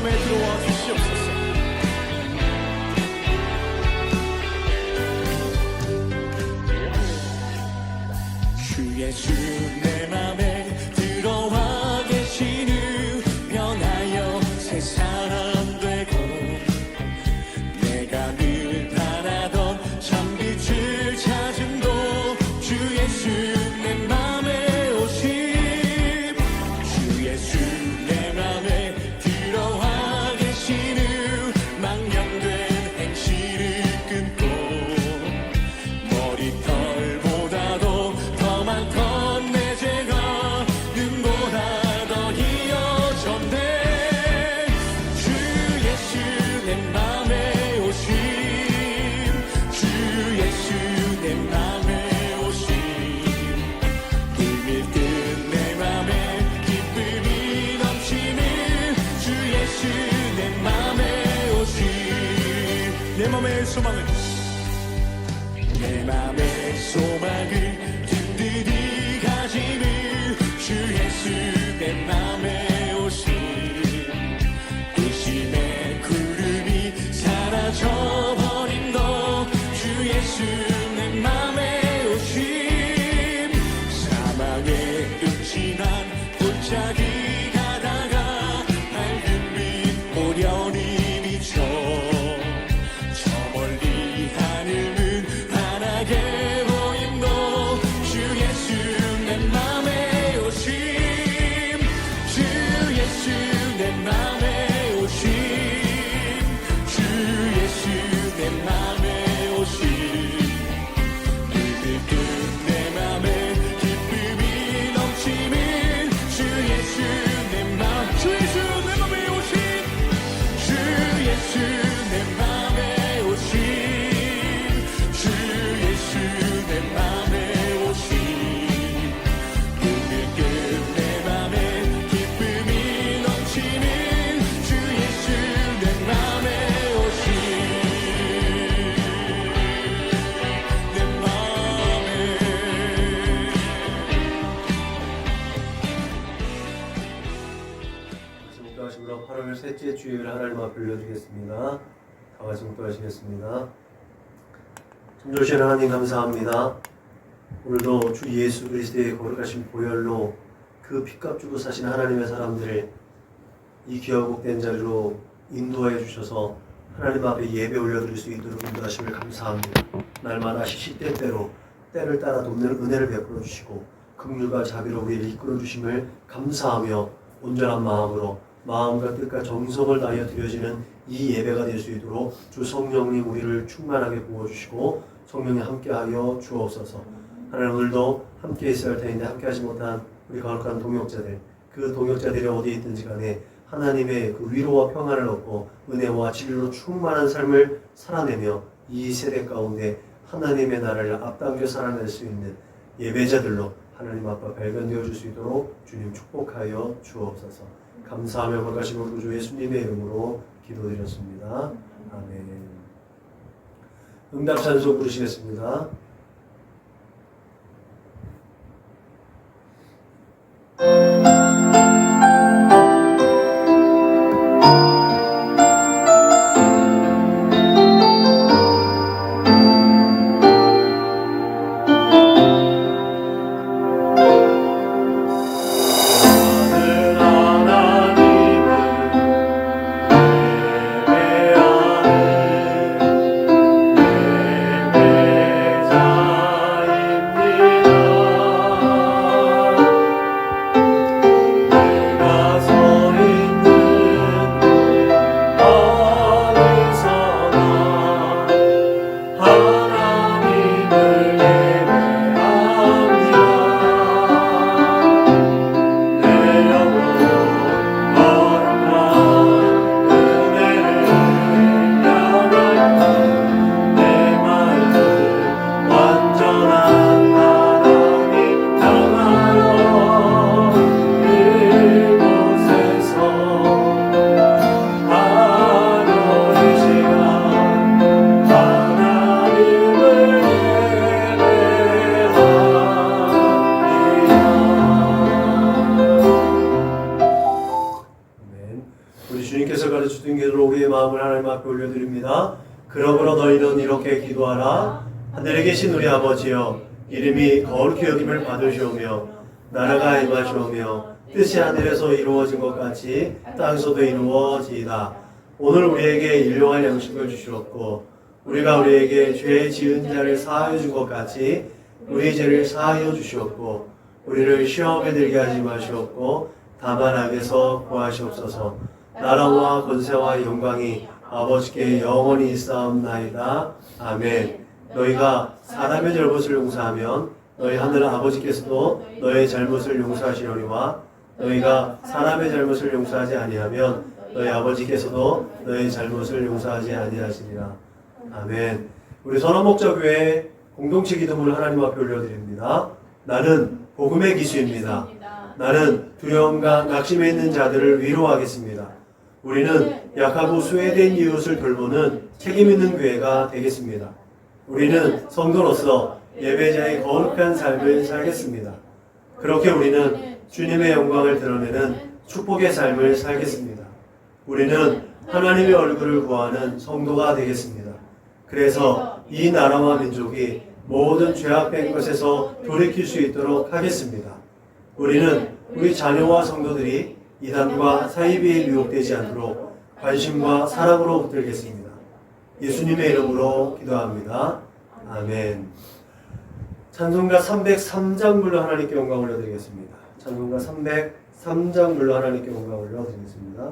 맘에 들어와 주시옵소서. 주 예수 내 맘에 들어와 계시는 변하여 새 사람 되고 내가 늘 바라던 참빛을 찾음도 주 예수 내 맘에 오심. 주 예수 내 맘에 들어와 계시는 망령된 행실을 끊고 머리털보다도 더 많던 내 죄가 눈보다 더 희어졌네. 주 예수 내 맘에 오심. 주 예수 내 맘에 오심. 물밀듯 내 맘에 기쁨이 넘치는 주 예수 내 맘에 오심. 내 맘의 소망을 내 맘의 소망을 든든히 가지는 주 예수 내 맘에 오심. 의심의 구름이 사라져버린 너 주 예수 내 맘에 오심. 사망의 음침한 골짜기 가다가 밝은 빛 오련히 비춰 저 멀리 하늘은 환하게 보인 너 주 예수 내 맘에 오심. 주 예수 내 맘에 오심. 주 예수 내 맘에 오심. 물들듯 내 맘에 기쁨이 넘치는 주 예수 내 맘. 주 예수 내 맘에 오심. 주 예수 내 맘에 오심. 주 예수 내 맘에 오심. 물들듯 내 맘에 기쁨이 넘치는 주 예수 내 맘에 오심. 내 맘에 묵도하시므로 8월 셋째 주일 하나님 앞에 올려드리겠습니다. 다 같이 묵도하시겠습니다. 참 좋으신 하나님 감사합니다. 오늘도 주 예수 그리스도의 거룩하신 보혈로 그 핏값 주고 사신 하나님의 사람들을 이 귀하고 복된 자리로 인도하여 주셔서 하나님 앞에 예배 올려드릴 수 있도록 인도하심을 감사합니다. 날마다 시시때때로 때를 따라 돕는 은혜를 베풀어 주시고 긍휼과 자비로 우리를 이끌어 주심을 감사하며 온전한 마음으로 마음과 뜻과 정성을 다하여 드려지는 이 예배가 될 수 있도록 주 성령님 우리를 충만하게 부어주시고 성령이 함께하여 주옵소서. 하나님 오늘도 함께 있어야 할 텐데 함께하지 못한 우리 거룩한 동역자들, 그 동역자들이 어디에 있든지 간에 하나님의 그 위로와 평안을 얻고 은혜와 진리로 충만한 삶을 살아내며 이 세대 가운데 하나님의 나라를 앞당겨 살아낼 수 있는 예배자들로 하나님 앞에 발견되어 줄 수 있도록 주님 축복하여 주옵소서. 감사하며 거룩하신 우리 주 예수님의 이름으로 기도드렸습니다. 아멘. 응답 찬송 부르시겠습니다. 예배하는 그러므로 너희는 이렇게 기도하라. 하늘에 계신 우리 아버지여, 이름이 거룩히 여김을 받으시오며 나라가 임하시오며 뜻이 하늘에서 이루어진 것 같이 땅에서도 이루어지이다. 오늘 우리에게 일용할 양식을 주시옵고 우리가 우리에게 죄 지은 자를 사하여 준 것 같이 우리 죄를 사하여 주시옵고 우리를 시험에 들게 하지 마시옵고 다만 악에서 구하시옵소서. 나라와 권세와 영광이 아버지께 영원히 있사옵나이다. 아멘. 너희가 사람의 잘못을 용서하면 너희 하늘 아버지께서도 너희의 잘못을 용서하시려니와 너희가 사람의 잘못을 용서하지 아니하면 너희 아버지께서도 너희 잘못을 용서하지 아니하시리라. 아멘. 우리 선화목자교회 공동체 기도문을 하나님 앞에 올려드립니다. 나는 복음의 기수입니다. 나는 두려움과 낙심에 있는 자들을 위로하겠습니다. 우리는 약하고 소외된 이웃을 돌보는 책임 있는 교회가 되겠습니다. 우리는 성도로서 예배자의 거룩한 삶을 살겠습니다. 그렇게 우리는 주님의 영광을 드러내는 축복의 삶을 살겠습니다. 우리는 하나님의 얼굴을 구하는 성도가 되겠습니다. 그래서 이 나라와 민족이 모든 죄악된 것에서 돌이킬 수 있도록 하겠습니다. 우리는 우리 자녀와 성도들이 이단과 사이비에 미혹되지 않도록 관심과 사랑으로 붙들겠습니다. 예수님의 이름으로 기도합니다. 아멘. 찬송가 303장 불러 하나님께 영광 올려드리겠습니다. 찬송가 303장 불러 하나님께 영광 올려드리겠습니다.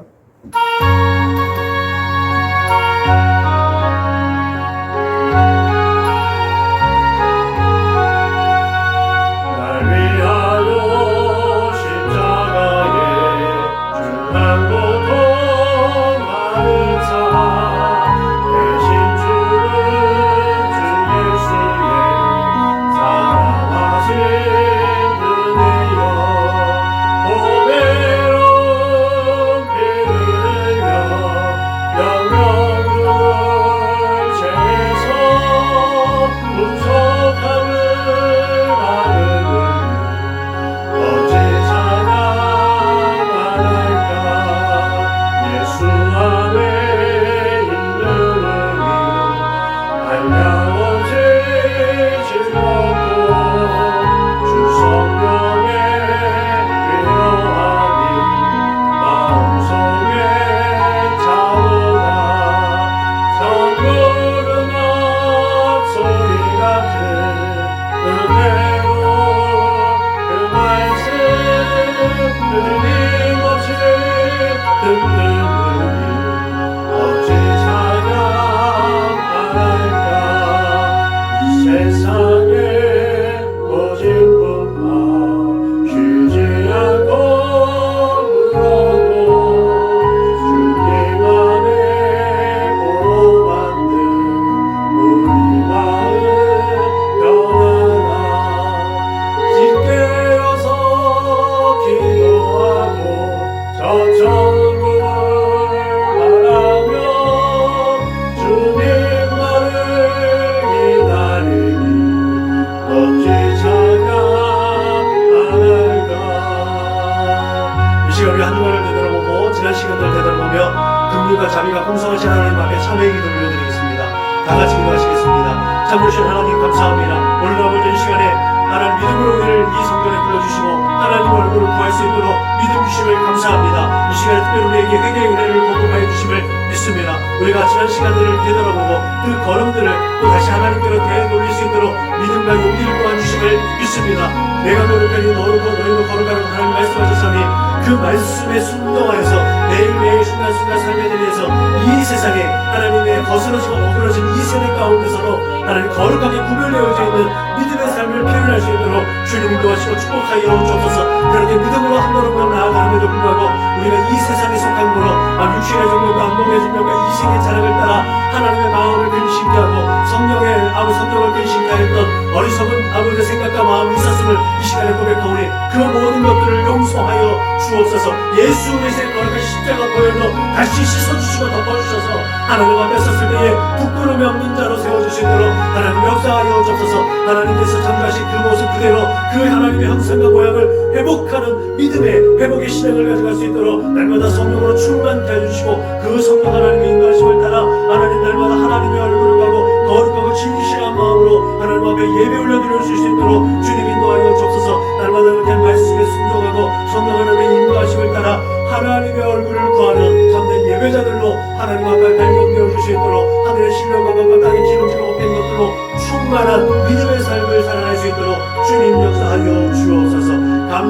자비가 풍성하신 하나님 앞에 참회의 기도를 올려드리겠습니다. 다같이 기도하시겠습니다. 참으신 하나님 감사합니다. 오늘 아버지 이 시간에 하나님 믿음으로 우리를 이 성전에 불러주시고 하나님 얼굴을 구할 수 있도록 믿음 주심을 감사합니다. 이 시간에 특별히 우리에게 회개의 은혜를 공급하여 주심을 믿습니다. 우리가 지난 시간들을 되돌아보고 그 걸음들을 또 다시 하나님께로 되돌릴 수 있도록 믿음과 용기를 구해주심을 믿습니다. 내가 거룩하니 너도 거룩하라고 하나님 말씀하셨으니 그 말씀에 순종하여서 매일매일 순간순간 삶에 대해서 이 세상에 하나님의 거스러지고 어그러진 이 세대 가운데서도 하나님 거룩하게 구별되어져 있는 믿음의 삶을 표현할 수 있도록 주님 인도하시고 축복하여 주옵소서. 그렇게 믿음으로 한 걸음만 나아가는데도 불구하고 우리가 이 세상에 속한 거로 육신의 정욕과 몸의 정욕과 이생의 자랑을 따라 하나님의 마음을 근심케 하고 성경을 근심케 하였던 어리석은 아버지의 생각과 마음이 있었음을 이 시간에 고백하오니 그 모든 것들을 용서하여 주옵소서. 예수 그리스도의 거룩한 십자가 보혈로 다시 씻어주시고 덮어주셔서 하나님 앞에 섰을 때에 부끄러움이 없는 자로 세워주시도록 하나님 역사하여 주옵소서. 하나님께서 참가하신 그 모습 그대로 그 하나님의 형상과 모양을 회복하는 믿음의 회복의 신앙을 가져갈 수 있도록 날마다 성령으로 충만케 해주시고 그 성령 하나님의 인도하심을 따라 하나님 날마다 하나님의 얼굴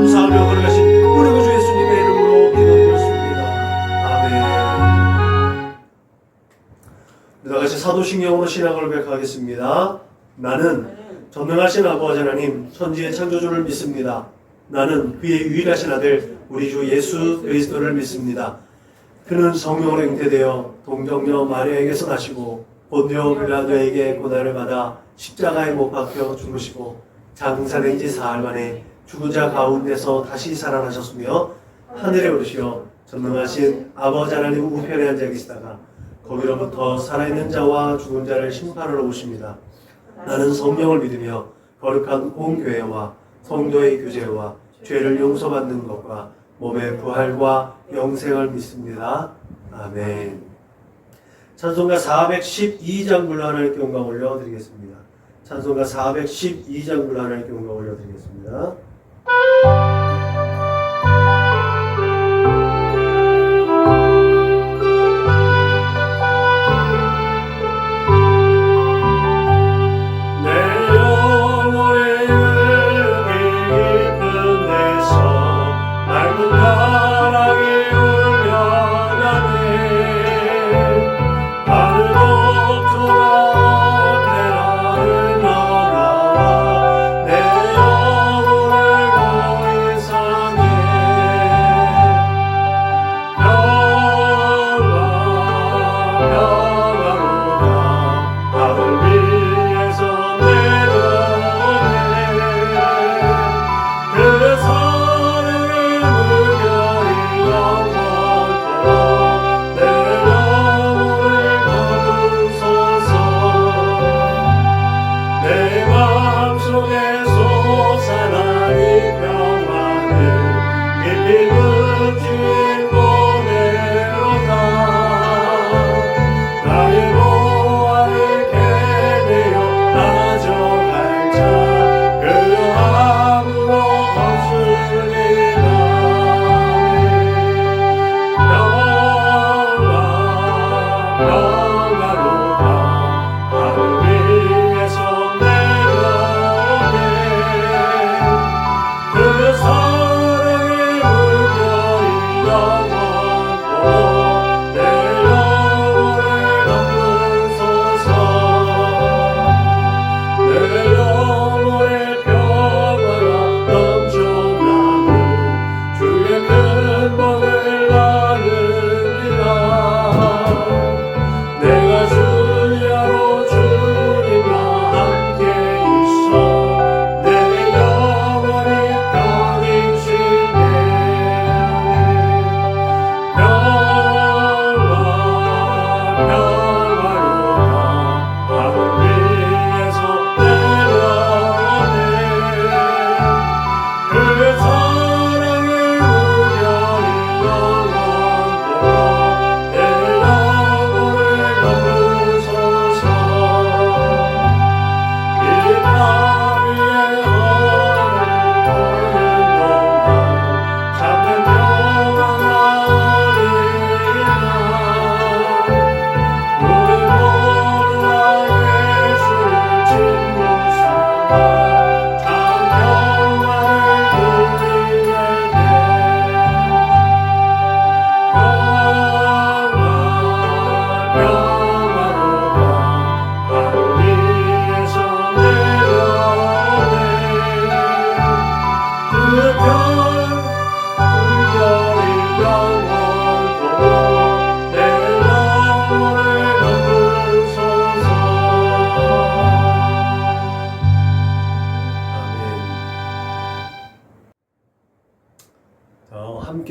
감사하며 걸어가신 우리 구주 예수님의 이름으로 기도드렸습니다. 아멘. 다같이 사도신경으로 신앙을 고백하겠습니다. 나는 전능하신 아버지 하나님 천지의 창조주를 믿습니다. 나는 그의 유일하신 아들 우리 주 예수 그리스도를 믿습니다. 그는 성령으로 잉태되어 동정녀 마리아에게서 나시고 본디오 빌라도에게 고난을 받아 십자가에 못 박혀 죽으시고 장사된 지 사흘 만에 죽은 자 가운데서 다시 살아나셨으며 하늘에 오르시어 전능하신 아버지 하나님 우편에 앉아 계시다가 거기로부터 살아있는 자와 죽은 자를 심판하러 오십니다. 나는 성령을 믿으며 거룩한 공교회와 성도의 교제와 죄를 용서받는 것과 몸의 부활과 영생을 믿습니다. 아멘. 찬송가 412장 불러 하나님께 영광 올려드리겠습니다. 찬송가 412장 불러 하나님께 영광 올려드리겠습니다.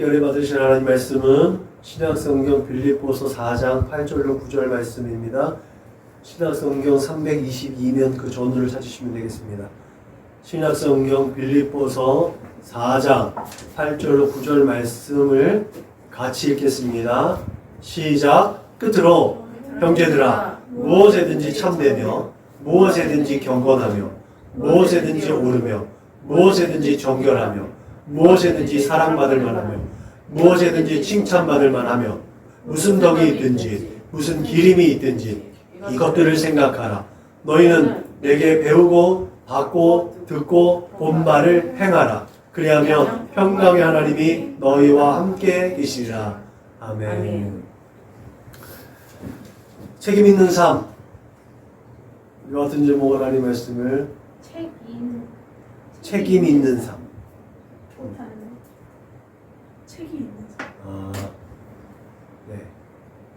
함께 은혜 받으신 하나님 말씀은 신약성경 빌립보서 4장 8절로 9절 말씀입니다. 신약성경 322면 그 전후를 찾으시면 되겠습니다. 신약성경 빌립보서 4장 8절로 9절 말씀을 같이 읽겠습니다. 시작. 끝으로 형제들아 무엇에든지 참되며 무엇에든지 경건하며 무엇에든지 오르며 무엇에든지 정결하며 무엇에든지 사랑받을 만하며 무엇에든지 칭찬받을 만하며 무슨 덕이 있든지 무슨 기림이 있든지 이것들을 생각하라. 너희는 내게 배우고 받고 듣고 본 바를 행하라. 그리하면 평강의 하나님이 너희와 함께 계시리라. 아멘. 아멘. 책임 있는 삶. 이와 같은 제목 하나님 말씀을 책임 있는 삶. 책이 있는 아, 네.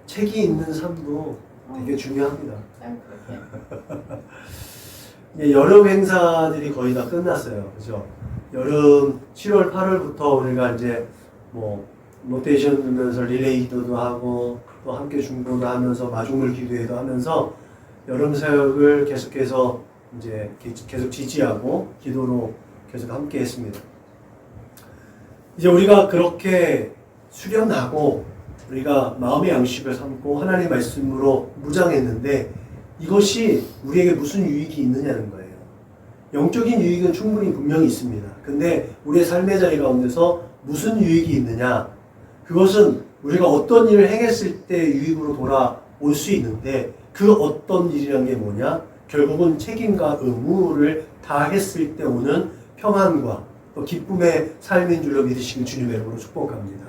책이 있는 삶도 되게 중요합니다. 이제 여름 행사들이 거의 다 끝났어요. 그죠? 여름 7월, 8월부터 우리가 이제 뭐 로테이션 들면서 릴레이 기도도 하고 또 함께 중보도 하면서 마중물 기도회도 하면서 여름 사역을 계속해서 이제 계속 지지하고 기도로 계속 함께 했습니다. 이제 우리가 그렇게 수련하고 우리가 마음의 양식을 삼고 하나님의 말씀으로 무장했는데 이것이 우리에게 무슨 유익이 있느냐는 거예요. 영적인 유익은 충분히 분명히 있습니다. 근데 우리의 삶의 자리 가운데서 무슨 유익이 있느냐? 그것은 우리가 어떤 일을 행했을 때 유익으로 돌아올 수 있는데 그 어떤 일이란 게 뭐냐? 결국은 책임과 의무를 다했을 때 오는 평안과 또 기쁨의 삶인 줄로 믿으시길 주님의 이름으로 축복합니다.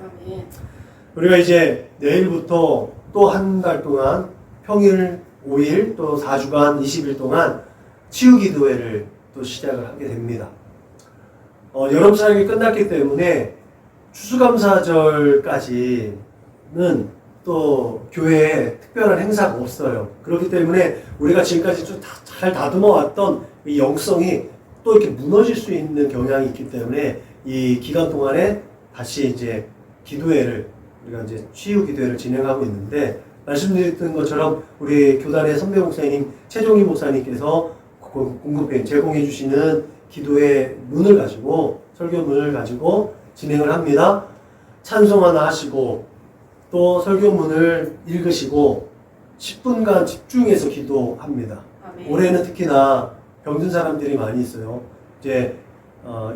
우리가 이제 내일부터 또 한 달 동안 평일 5일 또 4주간 20일 동안 치유기도회를 또 시작을 하게 됩니다. 여름 사역이 끝났기 때문에 추수감사절까지는 또 교회에 특별한 행사가 없어요. 그렇기 때문에 우리가 지금까지 좀 잘 다듬어 왔던 이 영성이 또 이렇게 무너질 수 있는 경향이 있기 때문에 이 기간 동안에 다시 이제 기도회를 우리가 이제 치유 기도회를 진행하고 있는데 말씀드렸던 것처럼 우리 교단의 선배 목사님 최종희 목사님께서 제공해 주시는 기도의 문을 가지고 설교문을 가지고 진행을 합니다. 찬송 하나 하시고 또 설교문을 읽으시고 10분간 집중해서 기도합니다. 아멘. 올해는 특히나 병든 사람들이 많이 있어요. 이제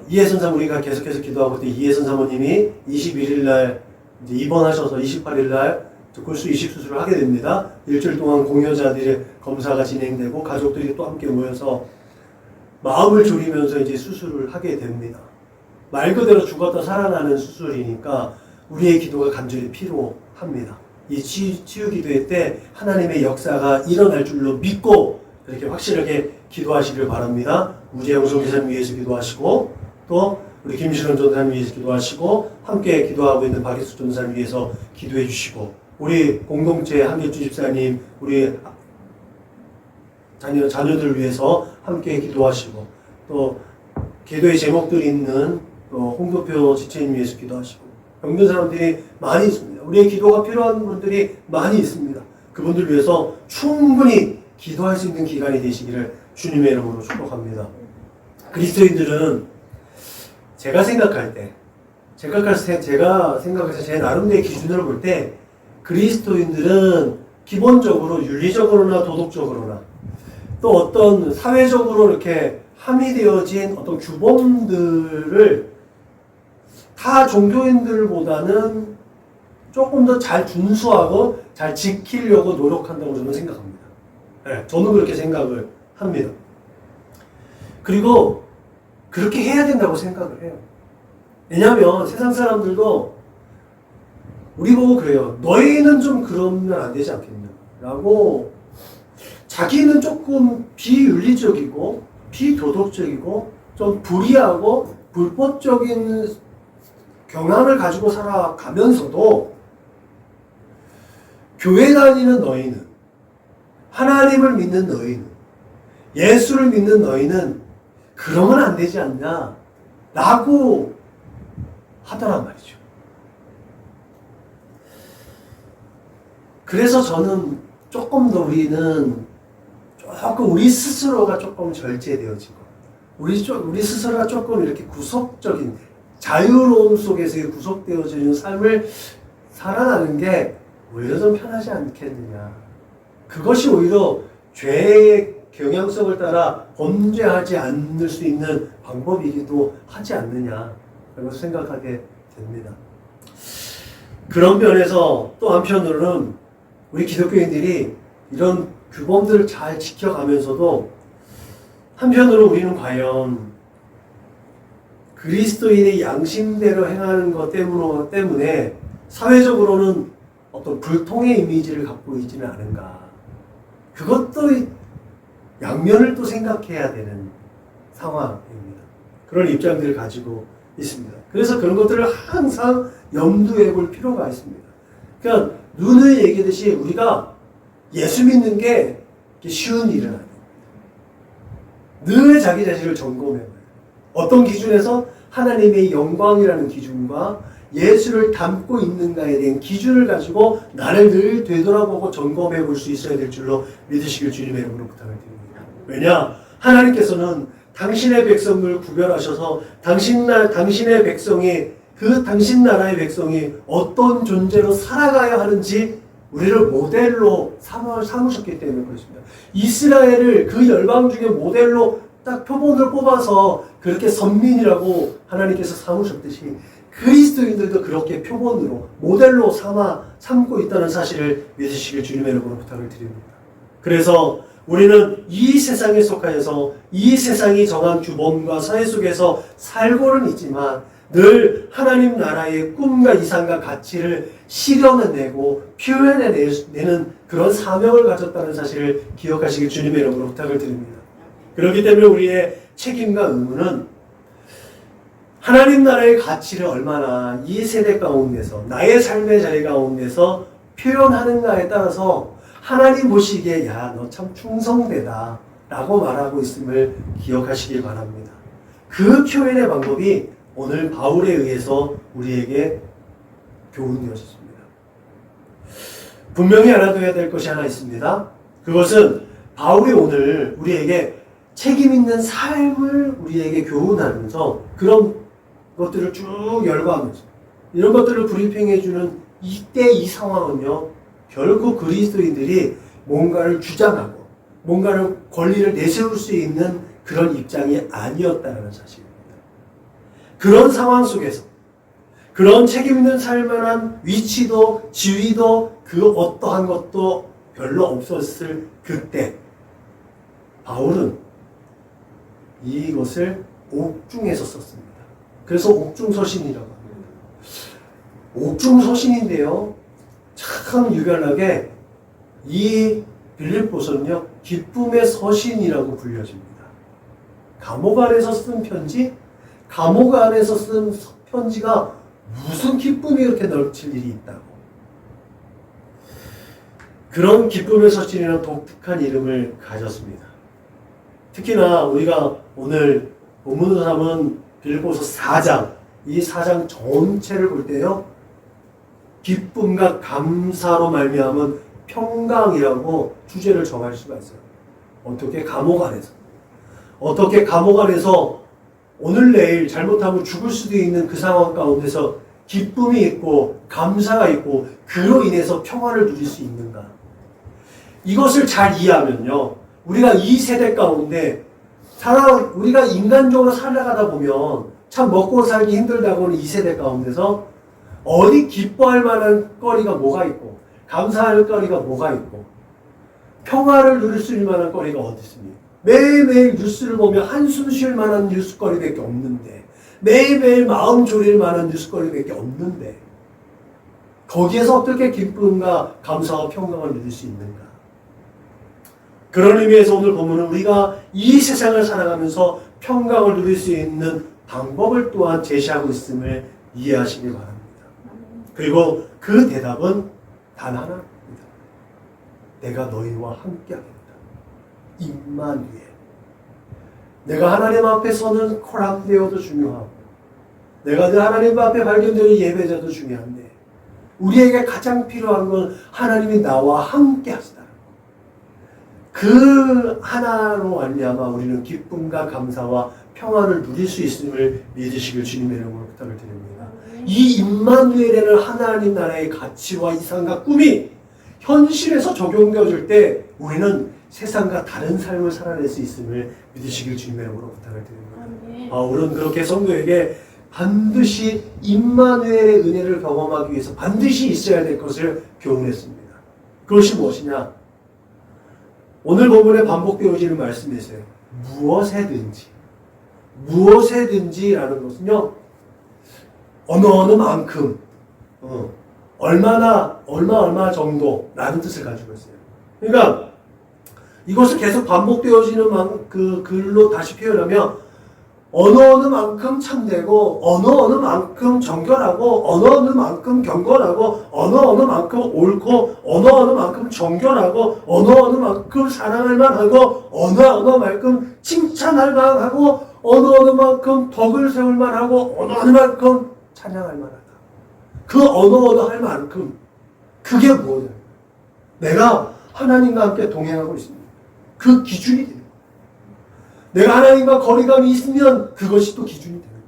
이혜선 사모 우리가 계속해서 기도하고 있던 이혜선 사모님이 21일 날 이제 입원하셔서 28일 날 골수 이식 수술을 하게 됩니다. 일주일 동안 공여자들의 검사가 진행되고 가족들이 또 함께 모여서 마음을 졸이면서 이제 수술을 하게 됩니다. 말 그대로 죽었다 살아나는 수술이니까 우리의 기도가 간절히 필요합니다. 이 치유 기도회 때 하나님의 역사가 일어날 줄로 믿고 그렇게 확실하게 기도하시길 바랍니다. 우재영 선교사님 위해서 기도하시고 또 우리 김신원 전사님 위해서 기도하시고 함께 기도하고 있는 박예수 전사님 위해서 기도해 주시고 우리 공동체 한길주 집사님 우리 자녀들 위해서 함께 기도하시고 또 기도의 제목들이 있는 또 홍도표 지체님 위해서 기도하시고 병든 사람들이 많이 있습니다. 우리의 기도가 필요한 분들이 많이 있습니다. 그분들 위해서 충분히 기도할 수 있는 기간이 되시기를 주님의 이름으로 축복합니다. 그리스도인들은 제가 생각할 때 제가 생각해서 제 나름대로의 기준으로 볼 때 그리스도인들은 기본적으로 윤리적으로나 도덕적으로나 또 어떤 사회적으로 이렇게 함의되어진 어떤 규범들을 타 종교인들보다는 조금 더 잘 준수하고 잘 지키려고 노력한다고 저는 생각합니다. 네, 저는 그렇게 생각을 합니다. 그리고 그렇게 해야 된다고 생각을 해요. 왜냐하면 세상 사람들도 우리 보고 그래요. 너희는 좀 그러면 안 되지 않겠냐 라고 자기는 조금 비윤리적이고 비도덕적이고 좀 불의하고 불법적인 경향을 가지고 살아가면서도 교회 다니는 너희는 하나님을 믿는 너희는 예수를 믿는 너희는 그러면 안 되지 않냐 라고 하더란 말이죠. 그래서 저는 조금 더 우리는 조금 우리 스스로가 조금 절제되어지고 우리 스스로가 조금 이렇게 구속적인 자유로움 속에서 구속되어지는 삶을 살아가는 게 오히려 좀 편하지 않겠느냐. 그것이 오히려 죄의 경향성을 따라 범죄하지 않을 수 있는 방법이기도 하지 않느냐 라고 생각하게 됩니다. 그런 면에서 또 한편으로는 우리 기독교인들이 이런 규범들을 잘 지켜가면서도 한편으로 우리는 과연 그리스도인의 양심대로 행하는 것 때문에 사회적으로는 어떤 불통의 이미지를 갖고 있지는 않은가. 그것도 양면을 또 생각해야 되는 상황입니다. 그런 입장들을 가지고 있습니다. 그래서 그런 것들을 항상 염두에 볼 필요가 있습니다. 그러니까 누누이 얘기했듯이 우리가 예수 믿는 게 쉬운 일은 아닙니다. 늘 자기 자신을 점검해봐요. 어떤 기준에서 하나님의 영광이라는 기준과 예수를 담고 있는가에 대한 기준을 가지고 나를 늘 되돌아보고 점검해 볼 수 있어야 될 줄로 믿으시길 주님의 이름으로 부탁을 드립니다. 왜냐? 하나님께서는 당신의 백성을 구별하셔서 당신의 백성이 당신 나라의 백성이 어떤 존재로 살아가야 하는지 우리를 모델로 삼으셨기 때문에 그렇습니다. 이스라엘을 그 열방 중에 모델로 딱 표본을 뽑아서 그렇게 선민이라고 하나님께서 삼으셨듯이 그리스도인들도 그렇게 표본으로 모델로 삼고 있다는 사실을 믿으시길 주님의 이름으로 부탁을 드립니다. 그래서 우리는 이 세상에 속하여서 이 세상이 정한 규범과 사회 속에서 살고는 있지만 늘 하나님 나라의 꿈과 이상과 가치를 실현해내고 표현해내는 그런 사명을 가졌다는 사실을 기억하시길 주님의 이름으로 부탁을 드립니다. 그렇기 때문에 우리의 책임과 의무는 하나님 나라의 가치를 얼마나 이 세대 가운데서 나의 삶의 자리 가운데서 표현하는가에 따라서 하나님 보시기에 야, 너 참 충성되다 라고 말하고 있음을 기억하시길 바랍니다. 그 표현의 방법이 오늘 바울에 의해서 우리에게 교훈되어졌습니다. 분명히 알아둬야 될 것이 하나 있습니다. 그것은 바울이 오늘 우리에게 책임 있는 삶을 우리에게 교훈하면서 그런 것들을 쭉 열거하면서 이런 것들을 브리핑해주는 이때 이 상황은요, 결국 그리스도인들이 뭔가를 주장하고 뭔가를 권리를 내세울 수 있는 그런 입장이 아니었다는 사실입니다. 그런 상황 속에서 그런 책임 있는 살만한 위치도 지위도 그 어떠한 것도 별로 없었을 그때 바울은 이것을 옥중에서 썼습니다. 그래서 옥중서신이라고 합니다. 옥중서신인데요, 참 유별나게 이 빌립보서는요 기쁨의 서신이라고 불려집니다. 감옥 안에서 쓴 편지, 감옥 안에서 쓴 편지가 무슨 기쁨이 이렇게 넘칠 일이 있다고. 그런 기쁨의 서신이라는 독특한 이름을 가졌습니다. 특히나 우리가 오늘 본문으로 삼은 빌립보서 4장, 이 4장 전체를 볼 때요, 기쁨과 감사로 말미암은 평강이라고 주제를 정할 수가 있어요. 어떻게 감옥 안에서 오늘 내일 잘못하면 죽을 수도 있는 그 상황 가운데서 기쁨이 있고 감사가 있고 그로 인해서 평화를 누릴 수 있는가. 이것을 잘 이해하면요, 우리가 이 세대 가운데 우리가 인간적으로 살아가다 보면 참 먹고 살기 힘들다고 하는 이 세대 가운데서 어디 기뻐할 만한 거리가 뭐가 있고 감사할 거리가 뭐가 있고 평화를 누릴 수 있는 만한 거리가 어디 있습니까? 매일매일 뉴스를 보면 한숨 쉴 만한 뉴스거리밖에 없는데, 매일매일 마음 졸일 만한 뉴스거리밖에 없는데 거기에서 어떻게 기쁨과 감사와 평강을 누릴 수 있는가? 그런 의미에서 오늘 본문은 우리가 이 세상을 살아가면서 평강을 누릴 수 있는 방법을 또한 제시하고 있음을 이해하시기 바랍니다. 그리고 그 대답은 단 하나입니다. 내가 너희와 함께하겠다. 임마누엘. 내가 하나님 앞에 서는 코람데오도 중요하고 내가 늘 하나님 앞에 발견되는 예배자도 중요한데 우리에게 가장 필요한 건 하나님이 나와 함께 하시다는 것. 그 하나로 말미암아 우리는 기쁨과 감사와 평안을 누릴 수 있음을 믿으시길 주님의 이름으로 부탁을 드립니다. 이 임마누엘에는 하나님 나라의 가치와 이상과 꿈이 현실에서 적용되어질 때 우리는 세상과 다른 삶을 살아낼 수 있음을 믿으시길 주님의 이름으로 부탁을 드립니다. 바울은 그렇게 성도에게 반드시 임마누엘의 은혜를 경험하기 위해서 반드시 있어야 될 것을 교훈했습니다. 그것이 무엇이냐? 오늘 본문에 반복되어지는 말씀이세요. 무엇에든지라는 것은요, 어느 만큼, 얼마 정도라는 뜻을 가지고 있어요. 그러니까 이것을 계속 반복되어지는 그 글로 다시 표현하면 어느 만큼 참되고 어느 만큼 정결하고 어느 만큼 경건하고 어느 만큼 옳고 어느 만큼 정결하고 어느 만큼 사랑할 만하고 어느 만큼 칭찬할 만하고 어느 만큼 덕을 세울 만하고 어느 만큼 찬양할 만하다. 그 어느 할 만큼 그게 뭐냐? 내가 하나님과 함께 동행하고 있습니다. 그 기준이 돼요. 내가 하나님과 거리감이 있으면 그것이 또 기준이 되는 거예요.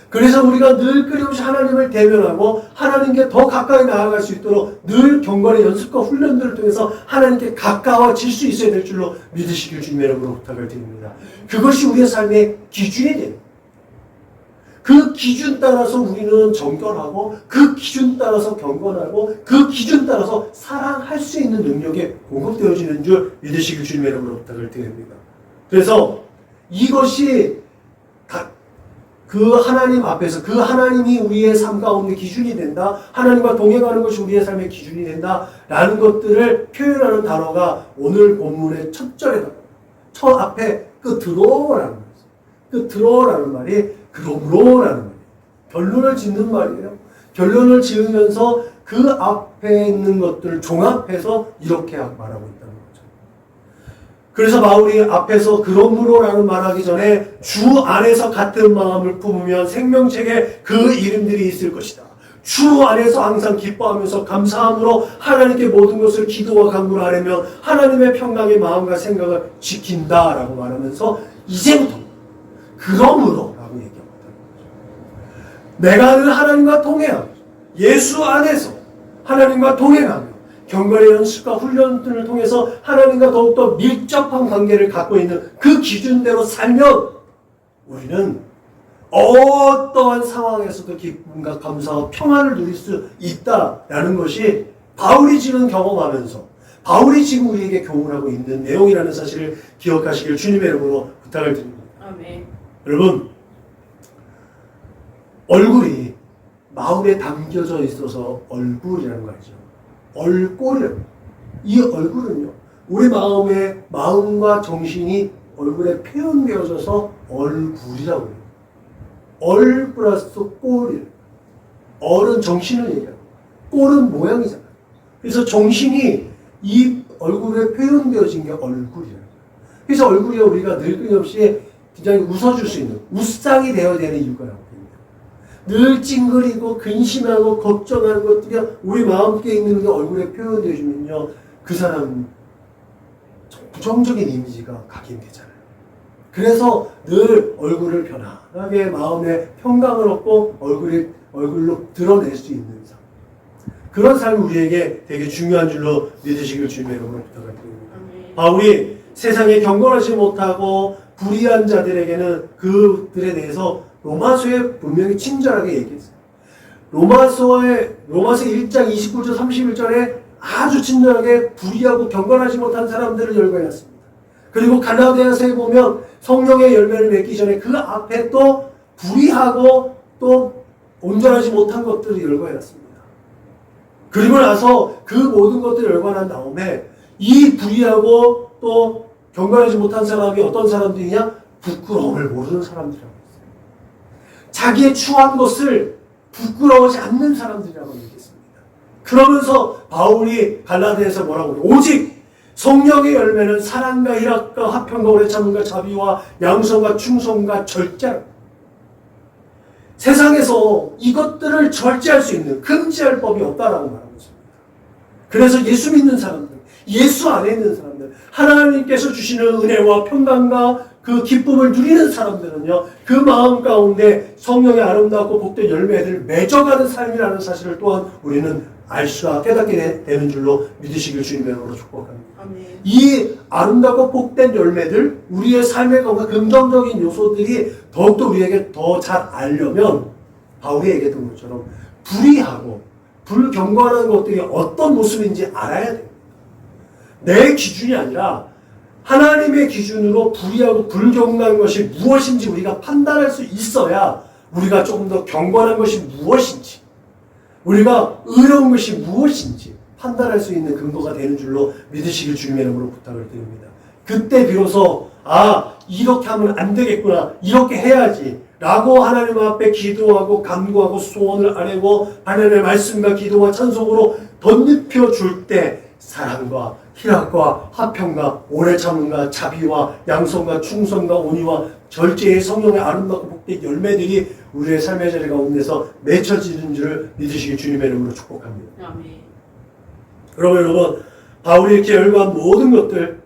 그래서 우리가 늘 끊임없이 하나님을 대면하고 하나님께 더 가까이 나아갈 수 있도록 늘 경건의 연습과 훈련들을 통해서 하나님께 가까워질 수 있어야 될 줄로 믿으시길 주님의 이름으로 부탁을 드립니다. 그것이 우리의 삶의 기준이 돼요. 그 기준 따라서 우리는 정결하고 그 기준 따라서 경건하고 그 기준 따라서 사랑할 수 있는 능력이 공급되어지는 줄 믿으시길 주님의 이름으로 부탁을 드립니다. 그래서 이것이 그 하나님 앞에서 그 하나님이 우리의 삶 가운데 기준이 된다. 하나님과 동행하는 것이 우리의 삶의 기준이 된다. 라는 것들을 표현하는 단어가 오늘 본문의 첫 절에 첫 앞에 끝으로라는 거예요. 끝으로라는 말이 그러므로라는 말이에요. 결론을 짓는 말이에요. 결론을 지으면서 그 앞에 있는 것들을 종합해서 이렇게 말하고 있다는 거죠. 그래서 바울이 앞에서 그러므로라는 말하기 전에 주 안에서 같은 마음을 품으면 생명책에 그 이름들이 있을 것이다. 주 안에서 항상 기뻐하면서 감사함으로 하나님께 모든 것을 기도와 간구를 하려면 하나님의 평강의 마음과 생각을 지킨다라고 말하면서 이제부터 그러므로 라고 얘기합니다. 내가 늘 하나님과 동행하며 예수 안에서 하나님과 동행하며 경건의 연습과 훈련들을 통해서 하나님과 더욱더 밀접한 관계를 갖고 있는 그 기준대로 살면 우리는 어떠한 상황에서도 기쁨과 감사와 평안을 누릴 수 있다라는 것이 바울이 지금 경험하면서 바울이 지금 우리에게 교훈하고 있는 내용이라는 사실을 기억하시길 주님의 이름으로 부탁을 드립니다. 아멘. 여러분, 얼굴이 마음에 담겨져 있어서 얼굴이라는 거 알죠? 얼꼴이라는 거. 이 얼굴은요, 우리 마음과 정신이 얼굴에 표현되어져서 얼굴이라고 해요. 얼 플러스 꼴이에요. 얼은 정신을 얘기하고 꼴은 모양이잖아요. 그래서 정신이 이 얼굴에 표현되어진 게 얼굴이에요. 그래서 얼굴이 우리가 늘 끊임없이 굉장히 웃어줄 수 있는 웃상이 되어야 되는 이유가 있습니다. 늘 찡그리고 근심하고 걱정하는 것들이 우리 마음속에 있는 게 얼굴에 표현되어지면요, 그 사람은 부정적인 이미지가 각인되잖아요. 그래서 늘 얼굴을 편안하게 마음에 평강을 얻고 얼굴로 드러낼 수 있는 삶. 그런 삶이 우리에게 되게 중요한 줄로 믿으시길 주님의 이름으로 부탁드립니다. 바울이 세상에 경건하지 못하고 불의한 자들에게는 그들에 대해서 로마서에 분명히 친절하게 얘기했어요. 로마서 1장 29절 31절에 아주 친절하게 불의하고 경건하지 못한 사람들을 열거해놨습니다. 그리고 갈라디아서에 보면 성령의 열매를 맺기 전에 그 앞에 또 불의하고 또 온전하지 못한 것들을 열거해놨습니다. 그리고 나서 그 모든 것들을 열거한 다음에 이 불의하고 또 경건하지 못한 사람이 어떤 사람들이냐? 부끄러움을 모르는 사람들이라고 했어요. 자기의 추한 것을 부끄러워하지 않는 사람들이라고 얘기했습니다. 그러면서 바울이 갈라디아에서 뭐라고 해요? 오직 성령의 열매는 사랑과 희락과 화평과 오래 참음과 자비와 양성과 충성과 절제라. 세상에서 이것들을 절제할 수 있는 금지할 법이 없다라고 말하고 있습니다. 그래서 예수 믿는 사람들, 예수 안에 있는 사람들, 하나님께서 주시는 은혜와 평강과 그 기쁨을 누리는 사람들은요, 그 마음 가운데 성령의 아름답고 복된 열매들을 맺어가는 삶이라는 사실을 또한 우리는 알 수가 깨닫게 되는 줄로 믿으시길 주님의 이름으로 축복합니다. 아멘. 이 아름답고 복된 열매들, 우리의 삶의 가운데 긍정적인 요소들이 더욱더 우리에게 더 잘 알려면 바울이 얘기했던 것처럼 불의하고 불경건한 것들이 어떤 모습인지 알아야 됩니다. 내 기준이 아니라 하나님의 기준으로 불의하고 불경건한 것이 무엇인지 우리가 판단할 수 있어야 우리가 조금 더 경건한 것이 무엇인지, 우리가 의로운 것이 무엇인지 판단할 수 있는 근거가 되는 줄로 믿으시길 주님의 이름으로 부탁을 드립니다. 그때 비로소 이렇게 하면 안 되겠구나, 이렇게 해야지 라고 하나님 앞에 기도하고 간구하고 소원을 아뢰고 하나님의 말씀과 기도와 찬송으로 덧입혀 줄 때 사랑과 희락과 화평과 오래 참음과 자비와 양성과 충성과 온유와 절제의 성령의 아름답고 복된 열매들이 우리의 삶의 자리 가운데서 맺혀지는 줄을 믿으시기 주님의 이름으로 축복합니다. 아멘. 여러분, 바울이 이렇게 열거한 모든 것들,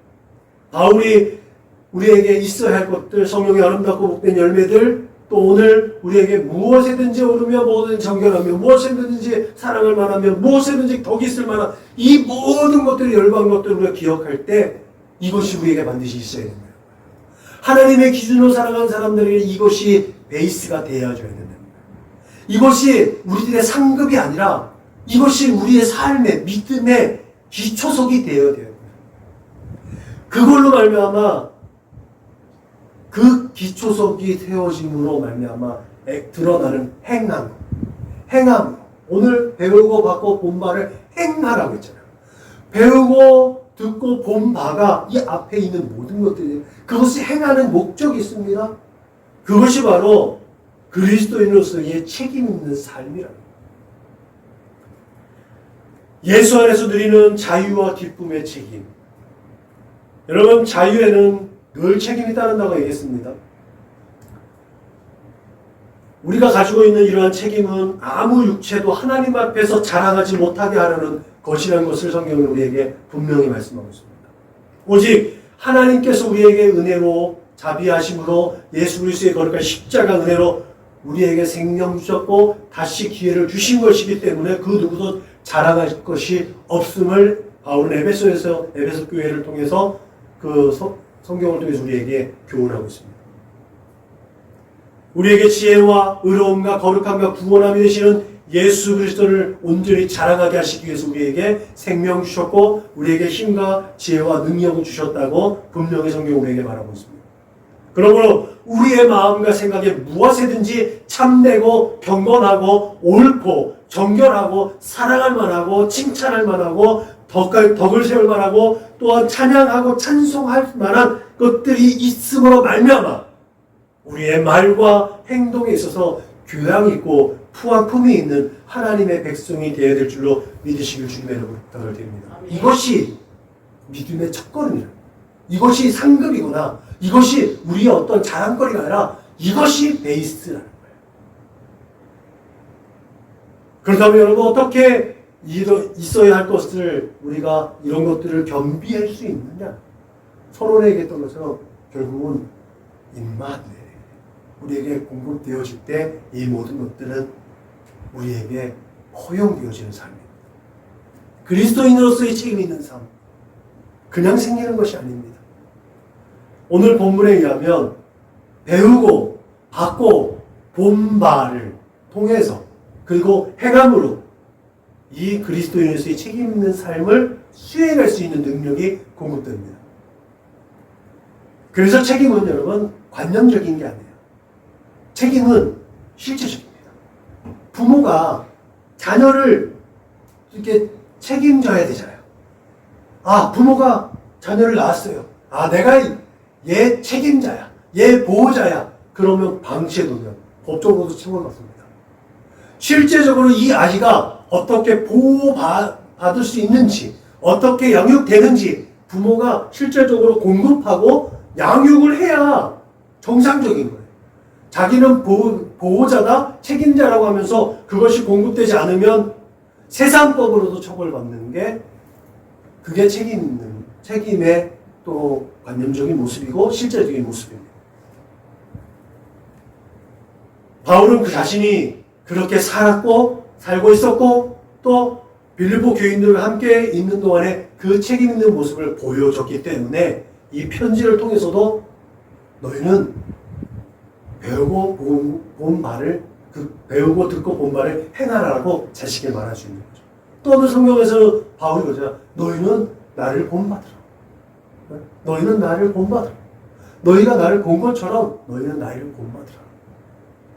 바울이 우리에게 있어야 할 것들, 성령의 아름답고 복된 열매들, 또 오늘 우리에게 무엇에든지 오르며 무엇이든지 정결하며 무엇에든지 사랑을 말하며 무엇에든지 덕이 있을 만한 이 모든 것들을 열거한 것들을 우리가 기억할 때 이것이 우리에게 반드시 있어야 됩니다. 하나님의 기준으로 살아가는 사람들에게 이것이 베이스가 되어줘야 된다. 이것이 우리들의 상급이 아니라 이것이 우리의 삶의 믿음의 기초석이 되어야 돼요. 그걸로 말미암아 그 기초석이 세워짐으로 말미암아 드러나는 행함. 오늘 배우고 받고 본 바를 행하라고 했잖아요. 배우고 듣고 본 바가 이 앞에 있는 모든 것들이 그것이 행하는 목적이 있습니다. 그것이 바로 그리스도인으로서의 책임 있는 삶이랍니다. 예수 안에서 누리는 자유와 기쁨의 책임. 여러분, 자유에는 늘 책임이 따른다고 얘기했습니다. 우리가 가지고 있는 이러한 책임은 아무 육체도 하나님 앞에서 자랑하지 못하게 하려는 것이라는 것을 성경은 우리에게 분명히 말씀하고 있습니다. 오직 하나님께서 우리에게 은혜로 자비하심으로 예수 그리스도의 거룩한 십자가 은혜로 우리에게 생명 주셨고 다시 기회를 주신 것이기 때문에 그 누구도 자랑할 것이 없음을 바울은 에베소 교회를 통해서 성경을 통해서 우리에게 교훈하고 있습니다. 우리에게 지혜와 의로움과 거룩함과 구원함이 되시는 예수 그리스도를 온전히 자랑하게 하시기 위해서 우리에게 생명 주셨고 우리에게 힘과 지혜와 능력을 주셨다고 분명히 성경 우리에게 말하고 있습니다. 그러므로 우리의 마음과 생각에 무엇이든지 참되고 경건하고 옳고 정결하고 사랑할 만하고 칭찬할 만하고 덕을 세울 만하고 또한 찬양하고 찬송할 만한 것들이 있음으로 말미암아 우리의 말과 행동에 있어서 교양 있고 품이 있는 하나님의 백성이 되어야 될 줄로 믿으시길 주님의 이름으로 부탁을 드립니다. 이것이 믿음의 첫걸음이라. 이것이 상급이구나. 이것이 우리의 어떤 자랑거리가 아니라 이것이 베이스라는 거예요. 그렇다면 여러분 어떻게 있어야 할 것을 우리가 이런 것들을 겸비할 수 있느냐? 서론에 얘기했던 것처럼 결국은 임마누엘 우리에게 공급되어질 때 이 모든 것들은 우리에게 허용되어지는 삶입니다. 그리스도인으로서의 책임 있는 삶, 그냥 생기는 것이 아닙니다. 오늘 본문에 의하면 배우고 받고 본 바를 통해서 그리고 행함으로 이 그리스도인으로서의 책임 있는 삶을 수행할 수 있는 능력이 공급됩니다. 그래서 책임은 여러분 관념적인 게 아니에요. 책임은 실제적입니다. 부모가 자녀를 이렇게 책임져야 되잖아요. 부모가 자녀를 낳았어요. 내가 얘 책임자야. 얘 보호자야. 그러면 방치해두면 법적으로도 처벌받습니다. 실제적으로 이 아이가 어떻게 보호받을 수 있는지, 어떻게 양육되는지 부모가 실질적으로 공급하고 양육을 해야 정상적인 거예요. 자기는 보호자다, 책임자라고 하면서 그것이 공급되지 않으면 세상법으로도 처벌받는 게 그게 책임의 또 관념적인 모습이고 실제적인 모습입니다. 바울은 그 자신이 그렇게 살고 있었고 또 빌립보 교인들과 함께 있는 동안에 그 책임 있는 모습을 보여줬기 때문에 이 편지를 통해서도 너희는 배우고 듣고 본 말을 행하라고 자식에게 말할 수 있는 거죠. 또 어느 성경에서 바울이 그러잖아. 너희는 나를 본받으라. 너희는 나를 본받으라. 너희가 나를 본 것처럼 너희는 나를 본받으라.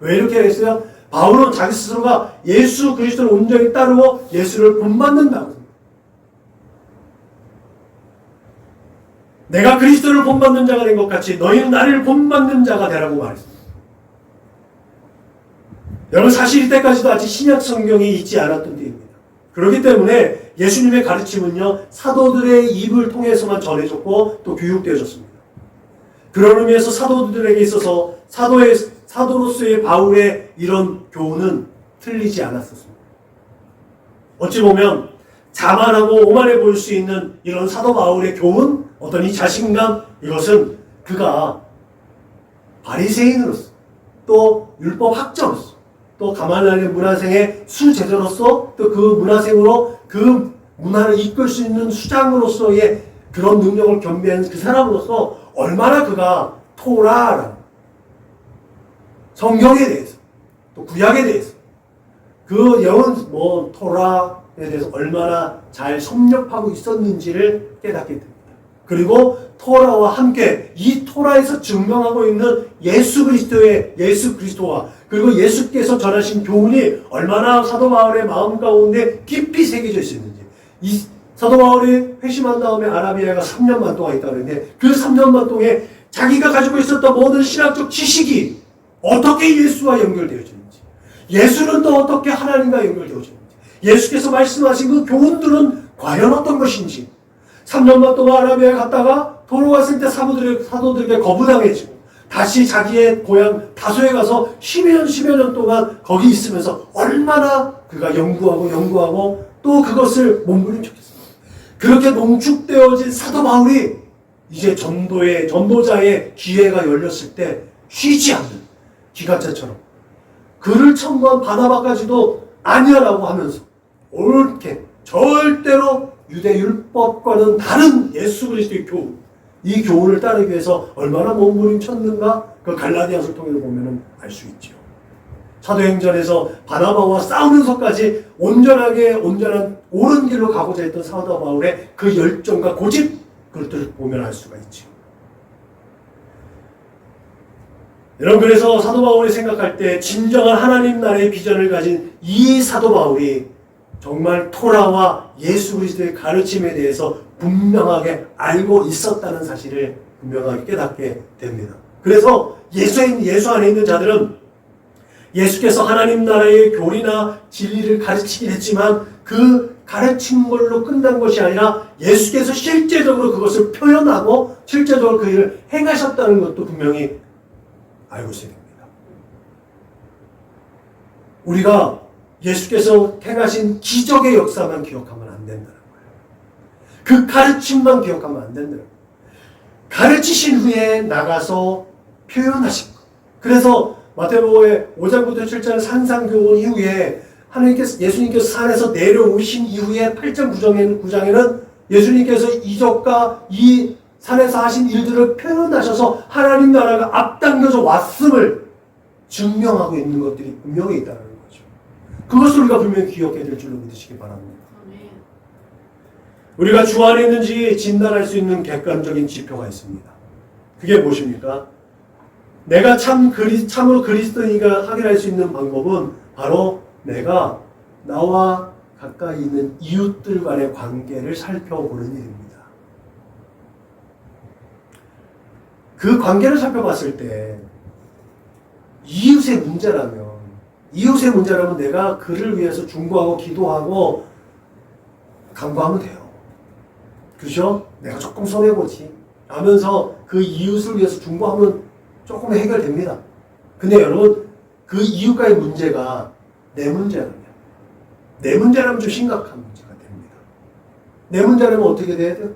왜 이렇게 했어요? 바울은 자기 스스로가 예수 그리스도를 온전히 따르고 예수를 본받는다고. 내가 그리스도를 본받는 자가 된 것 같이 너희는 나를 본받는 자가 되라고 말했습니다. 여러분 사실 이때까지도 아직 신약 성경이 있지 않았던 때입니다. 그렇기 때문에 예수님의 가르침은요 사도들의 입을 통해서만 전해졌고 또 교육되어졌습니다. 그런 의미에서 사도들에게 있어서 사도로서의 바울의 이런 교훈은 틀리지 않았었습니다. 어찌 보면 자만하고 오만해 보일 수 있는 이런 사도 바울의 교훈, 어떤 이 자신감, 이것은 그가 바리새인으로서 또 율법학자로서 또 가말리엘 문화생의 수제자로서 또 그 문화생으로 그 문화를 이끌 수 있는 수장으로서의 그런 능력을 겸비한 그 사람으로서 얼마나 그가 토라라는 성경에 대해서 또 구약에 대해서 그 영은 토라에 대해서 얼마나 잘 섭렵하고 있었는지를 깨닫게 됩니다. 그리고 토라와 함께 이 토라에서 증명하고 있는 예수 그리스도와 그리고 예수께서 전하신 교훈이 얼마나 사도 바울의 마음 가운데 깊이 새겨져 있었는지. 이 사도 바울이 회심한 다음에 아라비아가 3년만 동안 있다고 했는데 그 3년만 동안에 자기가 가지고 있었던 모든 신학적 지식이 어떻게 예수와 연결되어지는지, 예수는 또 어떻게 하나님과 연결되어지는지, 예수께서 말씀하신 그 교훈들은 과연 어떤 것인지, 3년만 동안 아라비아에 갔다가 돌아왔을 때 사도들에게 거부당해지고 다시 자기의 고향 다소에 가서 10여 년 동안 거기 있으면서 얼마나 그가 연구하고 또 그것을 몸부림쳤겠습니다. 그렇게 농축되어진 사도 바울이 이제 전도자의 기회가 열렸을 때 쉬지 않는 기관차처럼 그를 청구한 바나바까지도 아니야라고 하면서 옳게 절대로 유대 율법과는 다른 예수 그리스도의 교훈, 이 교훈을 따르기 위해서 얼마나 몸부림쳤는가 그 갈라디아서를 통해서 보면 알 수 있죠. 사도행전에서 바나바와 싸우면서까지 온전한 옳은 길로 가고자 했던 사도 바울의 그 열정과 고집, 그것들을 보면 알 수가 있죠. 여러분, 그래서 사도 바울이 생각할 때 진정한 하나님 나라의 비전을 가진 이 사도 바울이 정말 토라와 예수 그리스도의 가르침에 대해서 분명하게 알고 있었다는 사실을 분명하게 깨닫게 됩니다. 그래서 예수 안에 있는 자들은 예수께서 하나님 나라의 교리나 진리를 가르치긴 했지만 그 가르친 걸로 끝난 것이 아니라 예수께서 실제적으로 그것을 표현하고 실제적으로 그 일을 행하셨다는 것도 분명히 알고 있어야 됩니다. 우리가 예수께서 행하신 기적의 역사만 기억하면 안 된다는 거예요. 그 가르침만 기억하면 안 된다는 거예요. 가르치신 후에 나가서 표현하신 것. 그래서 마태복음의 5장부터 7장 산상교훈 이후에 예수님께서 산에서 내려오신 이후에 8장 9장에는 예수님께서 이적과 이 산에서 하신 일들을 표현하셔서 하나님 나라가 앞당겨져 왔음을 증명하고 있는 것들이 분명히 있다는 거죠. 그것을 우리가 분명히 기억해야 될 줄로 믿으시기 바랍니다. 우리가 주 안에 있는지 진단할 수 있는 객관적인 지표가 있습니다. 그게 무엇입니까? 내가 참으로 그리스도인이가 확인할 수 있는 방법은 바로 내가 나와 가까이 있는 이웃들 간의 관계를 살펴보는 일입니다. 그 관계를 살펴봤을 때 이웃의 문제라면 내가 그를 위해서 중보하고 기도하고 간구하면 돼요. 그죠? 내가 조금 손해보지 하면서 그 이웃을 위해서 중보하면 조금 해결됩니다. 근데 여러분, 그 이웃과의 문제가 내 문제라면 좀 심각한 문제가 됩니다. 내 문제라면 어떻게 돼야 돼요?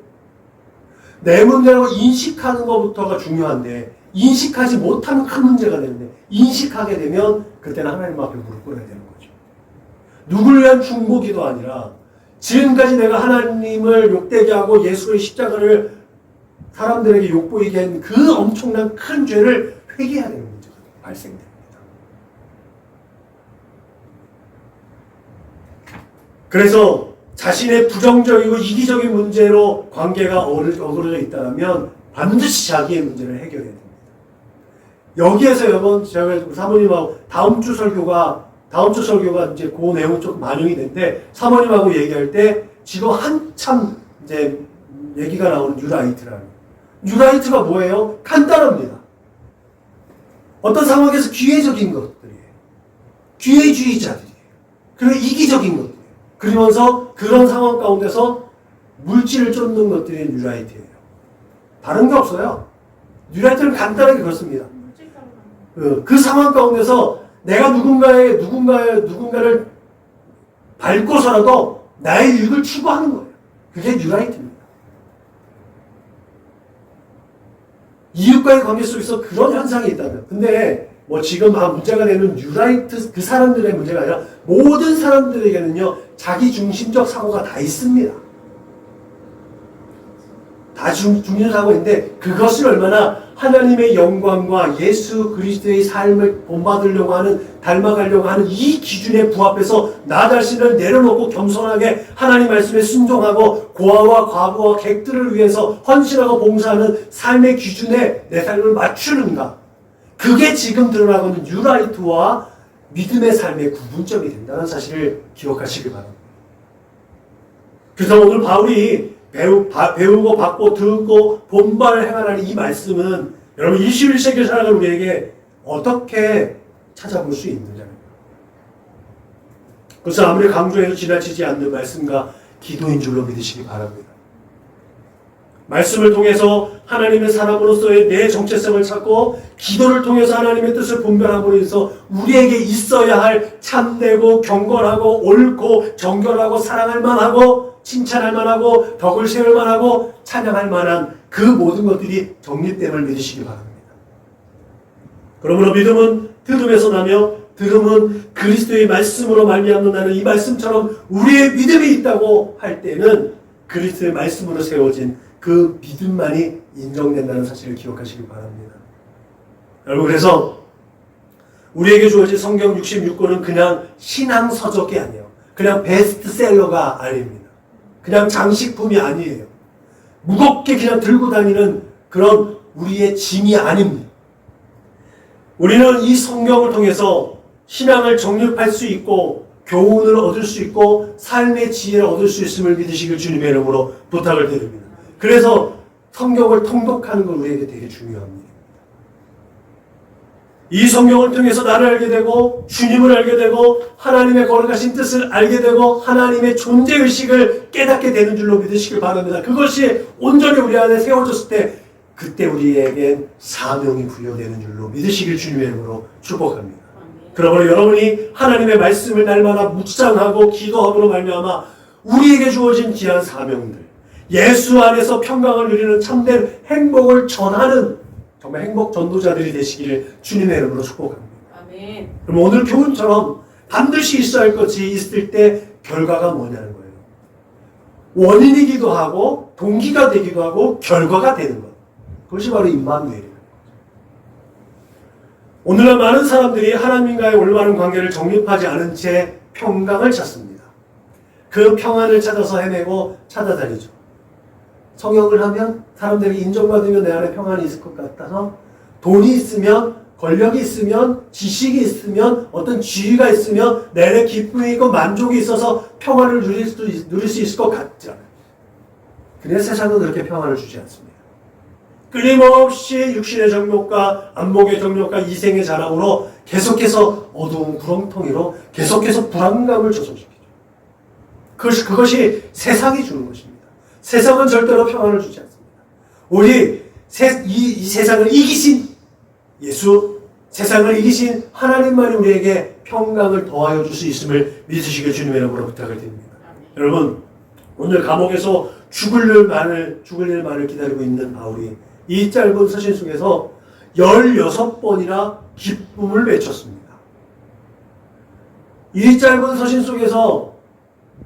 내 문제라고 인식하는 것부터가 중요한데 인식하지 못하면 큰 문제가 되는데 인식하게 되면 그때는 하나님 앞에 무릎 꿇어야 되는 거죠. 누구를 위한 중보기도 아니라 지금까지 내가 하나님을 욕되게 하고 예수의 십자가를 사람들에게 욕보이게 한 그 엄청난 큰 죄를 회개해야 되는 문제가 발생됩니다. 그래서 자신의 부정적이고 이기적인 문제로 관계가 어그러져 있다면 반드시 자기의 문제를 해결해야 됩니다. 여기에서 여러분 제가 사모님하고 다음 주 설교가 이제 그 내용 좀 반영이 되는데 사모님하고 얘기할 때 지금 한참 이제 얘기가 나오는 뉴라이트라는. 뉴라이트가 뭐예요? 간단합니다. 어떤 상황에서 기회적인 것들이에요. 기회주의자들이에요. 그리고 이기적인 것들이에요. 그러면서 그런 상황 가운데서 물질을 쫓는 것들이 뉴라이트예요. 다른 게 없어요. 뉴라이트는 간단하게 그렇습니다. 그 상황 가운데서 내가 누군가를 밟고서라도 나의 이익을 추구하는 거예요. 그게 뉴라이트입니다. 이웃과의 관계 속에서 그런 현상이 있다면, 근데 뭐 지금 문제가 되는 뉴라이트 그 사람들의 문제가 아니라 모든 사람들에게는요 자기 중심적 사고가 다 있습니다. 다 중심 사고인데 그것을 얼마나 하나님의 영광과 예수 그리스도의 삶을 본받으려고 하는, 닮아가려고 하는 이 기준에 부합해서 나 자신을 내려놓고 겸손하게 하나님 말씀에 순종하고 고아와 과부와 객들을 위해서 헌신하고 봉사하는 삶의 기준에 내 삶을 맞추는가. 그게 지금 드러나고 있는 뉴라이트와 믿음의 삶의 구분점이 된다는 사실을 기억하시기 바랍니다. 그래서 오늘 바울이 배우고 받고 듣고 본받을 행하라는 이 말씀은 여러분 21세기 살아갈 우리에게 어떻게 찾아볼 수 있느냐는 거예요. 그래서 아무리 강조해도 지나치지 않는 말씀과 기도인 줄로 믿으시기 바랍니다. 말씀을 통해서 하나님의 사람으로서의 내 정체성을 찾고 기도를 통해서 하나님의 뜻을 분별함으로 해서 우리에게 있어야 할 참되고 경건하고 옳고 정결하고 사랑할 만하고 칭찬할 만하고 덕을 세울 만하고 찬양할 만한 그 모든 것들이 정립됨을 믿으시기 바랍니다. 그러므로 믿음은 들음에서 나며 들음은 그리스도의 말씀으로 말미암는다는 이 말씀처럼 우리의 믿음이 있다고 할 때는 그리스도의 말씀으로 세워진 그 믿음만이 인정된다는 사실을 기억하시기 바랍니다. 여러분, 그래서 우리에게 주어진 성경 66권은 그냥 신앙 서적이 아니에요. 그냥 베스트셀러가 아닙니다. 그냥 장식품이 아니에요. 무겁게 그냥 들고 다니는 그런 우리의 짐이 아닙니다. 우리는 이 성경을 통해서 신앙을 정립할 수 있고 교훈을 얻을 수 있고 삶의 지혜를 얻을 수 있음을 믿으시길 주님의 이름으로 부탁을 드립니다. 그래서 성경을 통독하는 건 우리에게 되게 중요합니다. 이 성경을 통해서 나를 알게 되고 주님을 알게 되고 하나님의 거룩하신 뜻을 알게 되고 하나님의 존재의식을 깨닫게 되는 줄로 믿으시길 바랍니다. 그것이 온전히 우리 안에 세워졌을 때 그때 우리에겐 사명이 부여되는 줄로 믿으시길 주님의 이름으로 축복합니다. 그러므로 여러분이 하나님의 말씀을 날마다 묵상하고 기도함으로 말미암아 우리에게 주어진 귀한 사명들, 예수 안에서 평강을 누리는 참된 행복을 전하는 정말 행복 전도자들이 되시기를 주님의 이름으로 축복합니다. 아멘. 그럼 오늘 교훈처럼 반드시 있어야 할 것이 있을 때 결과가 뭐냐는 거예요. 원인이기도 하고 동기가 되기도 하고 결과가 되는 것. 그것이 바로 임마누엘입니다. 오늘날 많은 사람들이 하나님과의 올바른 관계를 정립하지 않은 채 평강을 찾습니다. 그 평안을 찾아서 헤매고 찾아다니죠. 성역을 하면 사람들이 인정받으면 내 안에 평안이 있을 것 같아서 돈이 있으면 권력이 있으면 지식이 있으면 어떤 지위가 있으면 내 안에 기쁨이 있고 만족이 있어서 평안을 누릴 수 있을 것 같죠. 그런데 세상은 그렇게 평안을 주지 않습니다. 끊임없이 육신의 정욕과 안목의 정욕과 이생의 자랑으로 계속해서 어두운 구렁텅이로 계속해서 불안감을 조성시키죠. 그것이 세상이 주는 것입니다. 세상은 절대로 평안을 주지 않습니다. 우리 이 세상을 이기신 예수, 세상을 이기신 하나님만이 우리에게 평강을 더하여 줄 수 있음을 믿으시길 주님의 이름으로 부탁을 드립니다. 여러분, 오늘 감옥에서 죽을 일만을 기다리고 있는 바울이 이 짧은 서신 속에서 16번이나 기쁨을 외쳤습니다. 이 짧은 서신 속에서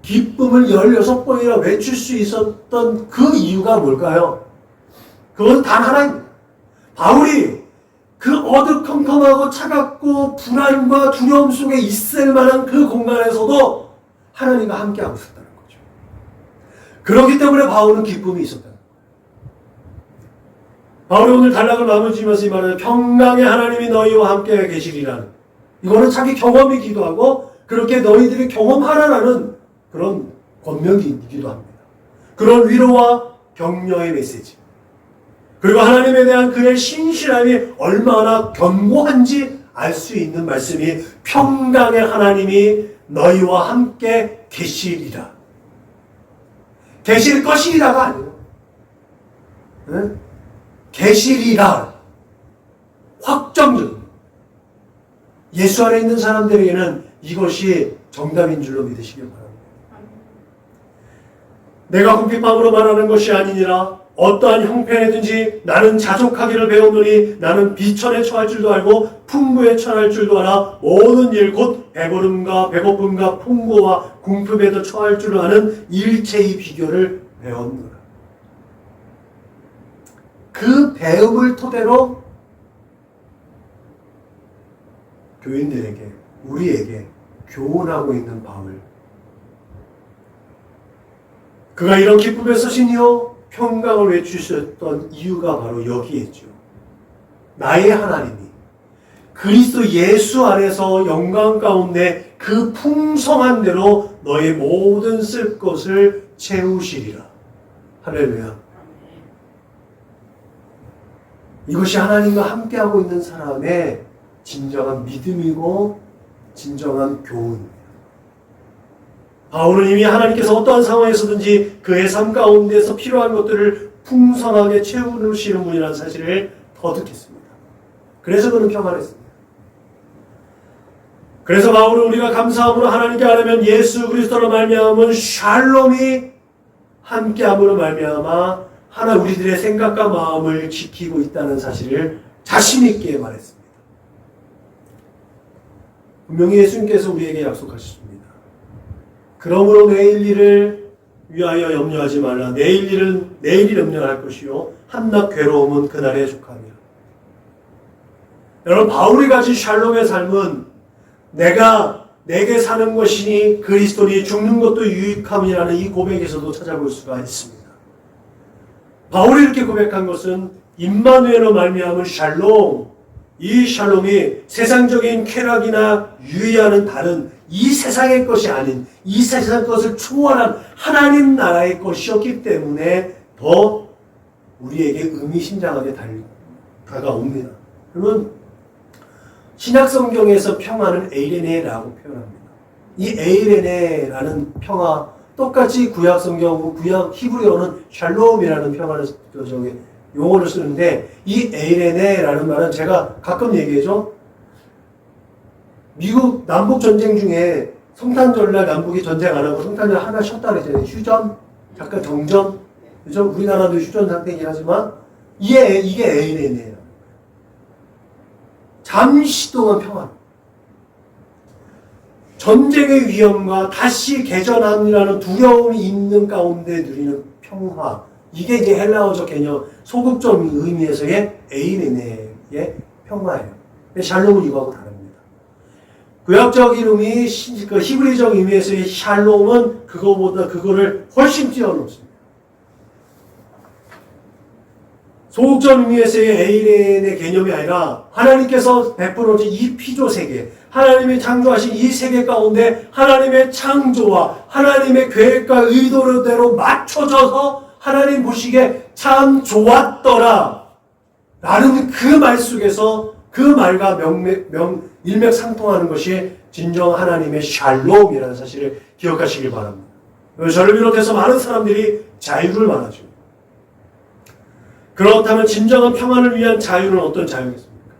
기쁨을 16번이나 외칠 수 있었던 그 이유가 뭘까요? 그건 단 하나입니다. 바울이 그 어두컴컴하고 차갑고 불안과 두려움 속에 있을 만한 그 공간에서도 하나님과 함께하고 있었다는 거죠. 그렇기 때문에 바울은 기쁨이 있었다. 바울이 오늘 단락을 마무리지면서 이 말은 평강의 하나님이 너희와 함께 계시리라는, 이거는 자기 경험이기도 하고 그렇게 너희들이 경험하라라는 그런 권면이기도 합니다. 그런 위로와 격려의 메시지, 그리고 하나님에 대한 그의 신실함이 얼마나 견고한지 알 수 있는 말씀이 평강의 하나님이 너희와 함께 계시리라. 계실 것이라가 아니에요. 네? 계시리라. 확정적. 예수 안에 있는 사람들에게는 이것이 정답인 줄로 믿으시기 바랍니다. 내가 궁핍함으로 말하는 것이 아니니라. 어떠한 형편이든지 나는 자족하기를 배웠노니 나는 비천에 처할 줄도 알고 풍부에 처할 줄도 알아. 모든 일 곧 배부름과 배고픔과 풍부와 궁핍에도 처할 줄 아는 일체의 비결을 배웠노라. 그 배움을 토대로 교인들에게, 우리에게 교훈하고 있는 바울. 그가 이런 기쁨에 서신이요 평강을 외치셨던 이유가 바로 여기에 있죠. 나의 하나님이 그리스도 예수 안에서 영광 가운데 그 풍성한 대로 너의 모든 쓸 것을 채우시리라. 할렐루야. 이것이 하나님과 함께하고 있는 사람의 진정한 믿음이고 진정한 교훈입니다. 바울은 이미 하나님께서 어떠한 상황에서든지 그의 삶 가운데서 필요한 것들을 풍성하게 채우시는 분이라는 사실을 터득했습니다. 그래서 그는 평안했습니다. 그래서 바울은 우리가 감사함으로 하나님께 아뢰면 예수 그리스도로 말미암은 샬롬이 함께함으로 말미암아 하나 우리들의 생각과 마음을 지키고 있다는 사실을 자신 있게 말했습니다. 분명히 예수님께서 우리에게 약속하셨습니다. 그러므로 내일 일을 위하여 염려하지 말라. 내일 일은 내일이 염려할 것이요 한낱 괴로움은 그날에 족하리라. 여러분, 바울이 가진 샬롬의 삶은 내게 사는 것이니 그리스도니 죽는 것도 유익함이라는 이 고백에서도 찾아볼 수가 있습니다. 바울이 이렇게 고백한 것은 임마누엘로 말미암은 샬롬, 이 샬롬이 세상적인 쾌락이나 유의하는 다른 이 세상의 것이 아닌 이 세상 것을 초월한 하나님 나라의 것이었기 때문에 더 우리에게 의미심장하게 다가옵니다. 그러면 신약성경에서 평화는 에이레네라고 표현합니다. 이 에이레네라는 평화, 똑같이 구약성경, 구약 히브리어는 샬롬이라는 평화를 용어를 쓰는데, 이 에이레네라는 말은 제가 가끔 얘기하죠. 미국 남북전쟁 중에 성탄절날 남북이 전쟁 안 하고 성탄절 하나 쉬었다 그랬잖아요. 휴전, 잠깐 정전. 그죠? 우리나라도 휴전 상태이긴 하지만 이게 에이레네예요. 잠시 동안 평화. 전쟁의 위험과 다시 개전함이라는 두려움이 있는 가운데 누리는 평화. 이게 이제 헬라어적 개념, 소극적 의미에서의 에이레네의 평화예요. 샬롬은 이거하고 다릅니다. 구약적인 의미, 그 히브리적 의미에서의 샬롬은 그거를 훨씬 뛰어넘습니다. 소극적 의미에서의 에이렌의 개념이 아니라 하나님께서 베풀어진 이 피조 세계, 하나님이 창조하신 이 세계 가운데 하나님의 창조와 하나님의 계획과 의도대로 맞춰져서 하나님 보시기에 참 좋았더라 라는 그 말 속에서 그 말과 일맥상통하는 것이 진정 하나님의 샬롬이라는 사실을 기억하시길 바랍니다. 저를 비롯해서 많은 사람들이 자유를 말하죠. 그렇다면 진정한 평안을 위한 자유는 어떤 자유겠습니까?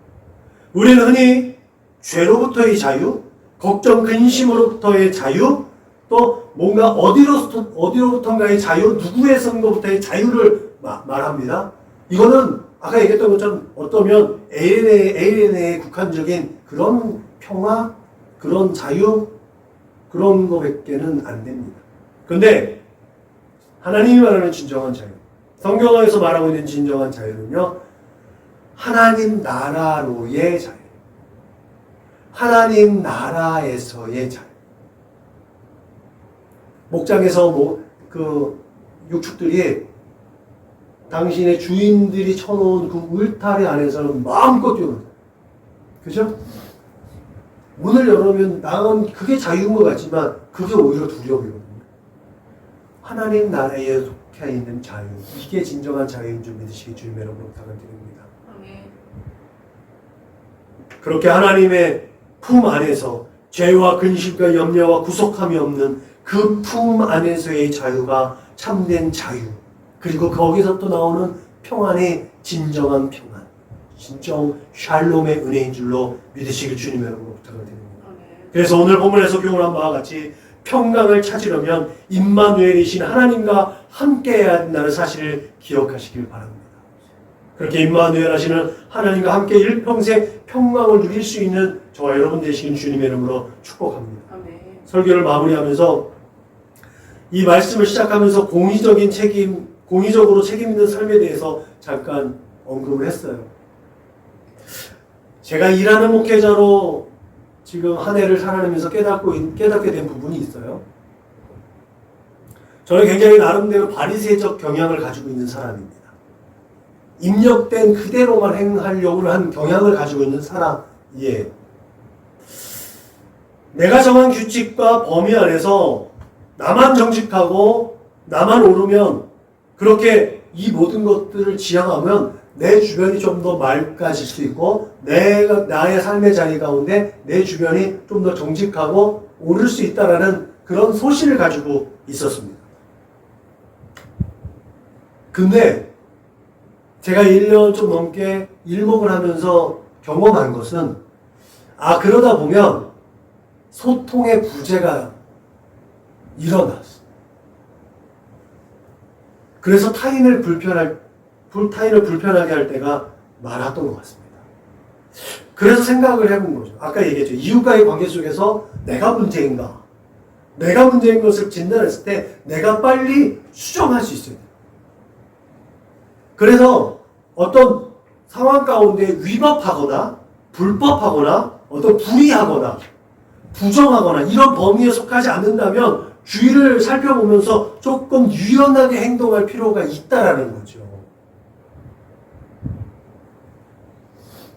우리는 흔히 죄로부터의 자유, 걱정, 근심으로부터의 자유, 또 뭔가 어디로부터인가의 자유, 누구의 선거부터의 자유를 말합니다. 이거는 아까 얘기했던 것처럼 어떠면 ANA의 국한적인 그런 평화, 그런 자유, 그런 거밖에는 안 됩니다. 그런데 하나님이 말하는 진정한 자유, 성경에서 말하고 있는 진정한 자유는요, 하나님 나라로의 자유, 하나님 나라에서의 자유. 목장에서 육축들이 당신의 주인들이 쳐놓은 그 울타리 안에서는 마음껏 뛰어놀아요. 그죠? 문을 열어놓으면 나은 그게 자유인 것 같지만 그게 오히려 두려움이거든요. 하나님 나라에 속해 있는 자유, 이게 진정한 자유인 줄 믿으시기 주님의 이름으로 부탁드립니다. 그렇게 하나님의 품 안에서 죄와 근심과 염려와 구속함이 없는 그 품 안에서의 자유가 참된 자유, 그리고 거기서 또 나오는 평안이 진정한 평안, 진정 샬롬의 은혜인 줄로 믿으시길 주님의 이름으로 부탁을 드립니다. 그래서 오늘 본문에서 교훈한 바와 같이 평강을 찾으려면 임마누엘이신 하나님과 함께해야 한다는 사실을 기억하시길 바랍니다. 그렇게 임마누엘 하시는 하나님과 함께 일평생 평강을 누릴 수 있는 저와 여러분 되시긴 주님의 이름으로 축복합니다. 설교를 마무리하면서 이 말씀을 시작하면서 공의적으로 책임 있는 삶에 대해서 잠깐 언급을 했어요. 제가 일하는 목회자로 지금 한 해를 살아내면서 깨닫게 된 부분이 있어요. 저는 굉장히 나름대로 바리새적 경향을 가지고 있는 사람입니다. 입력된 그대로만 행하려고 하는 경향을 가지고 있는 사람이에요. 내가 정한 규칙과 범위 안에서 나만 정직하고 나만 옳으면, 그렇게 이 모든 것들을 지향하면 내 주변이 좀 더 맑아질 수 있고 나의 삶의 자리 가운데 내 주변이 좀 더 정직하고 옳을 수 있다라는 그런 소신을 가지고 있었습니다. 근데 제가 1년 좀 넘게 일목을 하면서 경험한 것은, 그러다 보면 소통의 부재가 일어났어. 그래서 타인을 불편하게 할 때가 많았던 것 같습니다. 그래서 생각을 해본 거죠. 아까 얘기했죠. 이웃과의 관계 속에서 내가 문제인 것을 진단했을 때 내가 빨리 수정할 수 있어야 돼요. 그래서 어떤 상황 가운데 위법하거나 불법하거나 어떤 불의하거나 부정하거나 이런 범위에 속하지 않는다면 주위를 살펴보면서 조금 유연하게 행동할 필요가 있다라는 거죠.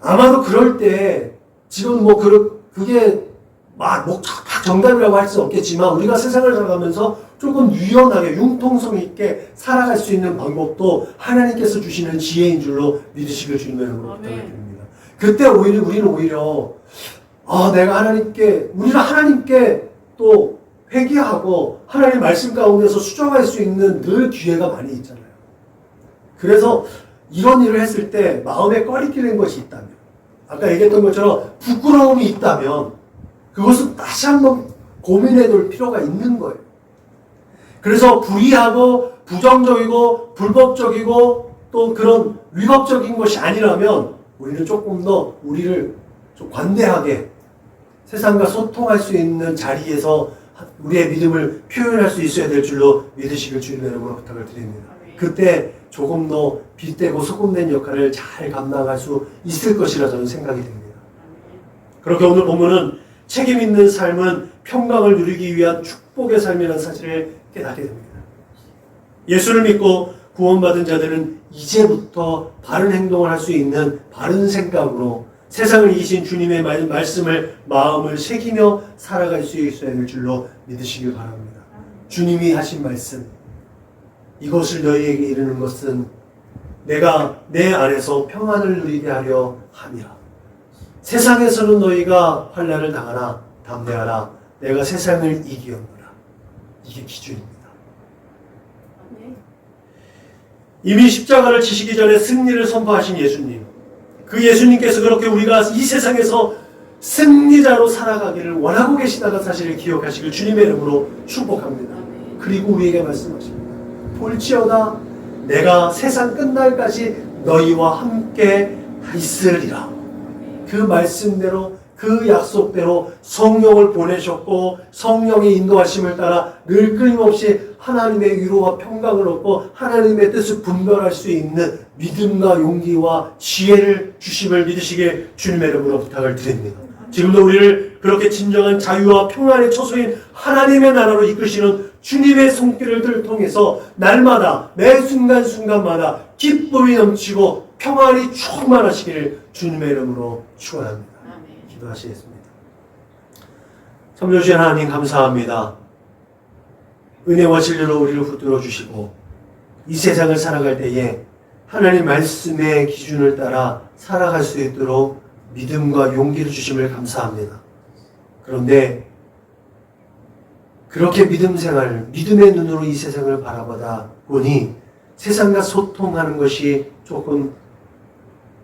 아마도 그럴 때 지금 그게 막 정답이라고 할 수 없겠지만 우리가 세상을 살아가면서 조금 유연하게 융통성 있게 살아갈 수 있는 방법도 하나님께서 주시는 지혜인 줄로 믿으시길 주님의 이름으로 부탁드립니다. 그때 우리는 오히려 우리는 하나님께 또 회개하고 하나님 말씀 가운데서 수정할 수 있는 늘 기회가 많이 있잖아요. 그래서 이런 일을 했을 때 마음에 꺼리끼는 것이 있다면, 아까 얘기했던 것처럼 부끄러움이 있다면 그것은 다시 한번 고민해 볼 필요가 있는 거예요. 그래서 불의하고 부정적이고 불법적이고 또 그런 위법적인 것이 아니라면 우리는 조금 더 우리를 좀 관대하게 세상과 소통할 수 있는 자리에서 우리의 믿음을 표현할 수 있어야 될 줄로 믿으시길 주님의 이름으로 부탁을 드립니다. 그때 조금 더 빗대고 소금된 역할을 잘 감당할 수 있을 것이라 저는 생각이 됩니다. 그렇게 오늘 본문은 책임 있는 삶은 평강을 누리기 위한 축복의 삶이라는 사실을 깨닫게 됩니다. 예수를 믿고 구원받은 자들은 이제부터 바른 행동을 할 수 있는 바른 생각으로 세상을 이기신 주님의 말씀을 마음을 새기며 살아갈 수 있어야 될 줄로 믿으시길 바랍니다. 주님이 하신 말씀, 이것을 너희에게 이르는 것은 내가 내 안에서 평안을 누리게 하려 함이라. 세상에서는 너희가 환난을 당하나 담대하라. 내가 세상을 이기었노라. 이게 기준입니다. 이미 십자가를 지시기 전에 승리를 선포하신 예수님, 그 예수님께서 그렇게 우리가 이 세상에서 승리자로 살아가기를 원하고 계시다는 사실을 기억하시길 주님의 이름으로 축복합니다. 그리고 우리에게 말씀하십니다. 볼지어다 내가 세상 끝날까지 너희와 함께 있으리라. 그 말씀대로 그 약속대로 성령을 보내셨고 성령의 인도하심을 따라 늘 끊임없이 하나님의 위로와 평강을 얻고 하나님의 뜻을 분별할 수 있는 믿음과 용기와 지혜를 주심을 믿으시길 주님의 이름으로 부탁을 드립니다. 지금도 우리를 그렇게 진정한 자유와 평안의 처소인 하나님의 나라로 이끄시는 주님의 손길을 통해서 날마다 매 순간순간마다 기쁨이 넘치고 평안이 충만하시기를 주님의 이름으로 축원합니다. 기도하시겠습니다. 참 좋으신 하나님 감사합니다. 은혜와 진리로 우리를 붙들어 주시고 이 세상을 살아갈 때에 하나님 말씀의 기준을 따라 살아갈 수 있도록 믿음과 용기를 주심을 감사합니다. 그런데 그렇게 믿음 생활, 믿음의 눈으로 이 세상을 바라보다 보니 세상과 소통하는 것이 조금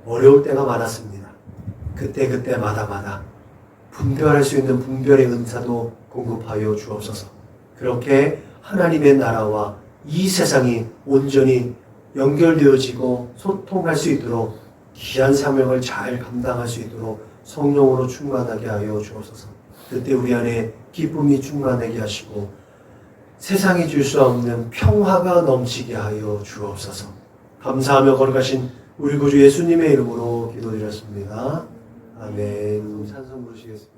어려울 때가 많았습니다. 그때마다 분별할 수 있는 분별의 은사도 공급하여 주옵소서. 그렇게 하나님의 나라와 이 세상이 온전히 연결되어지고 소통할 수 있도록 귀한 사명을 잘 감당할 수 있도록 성령으로 충만하게 하여 주옵소서. 그때 우리 안에 기쁨이 충만하게 하시고 세상이 줄 수 없는 평화가 넘치게 하여 주옵소서. 감사하며 거룩하신 우리 구주 예수님의 이름으로 기도드렸습니다. 아멘. 찬송 부르시겠습니다.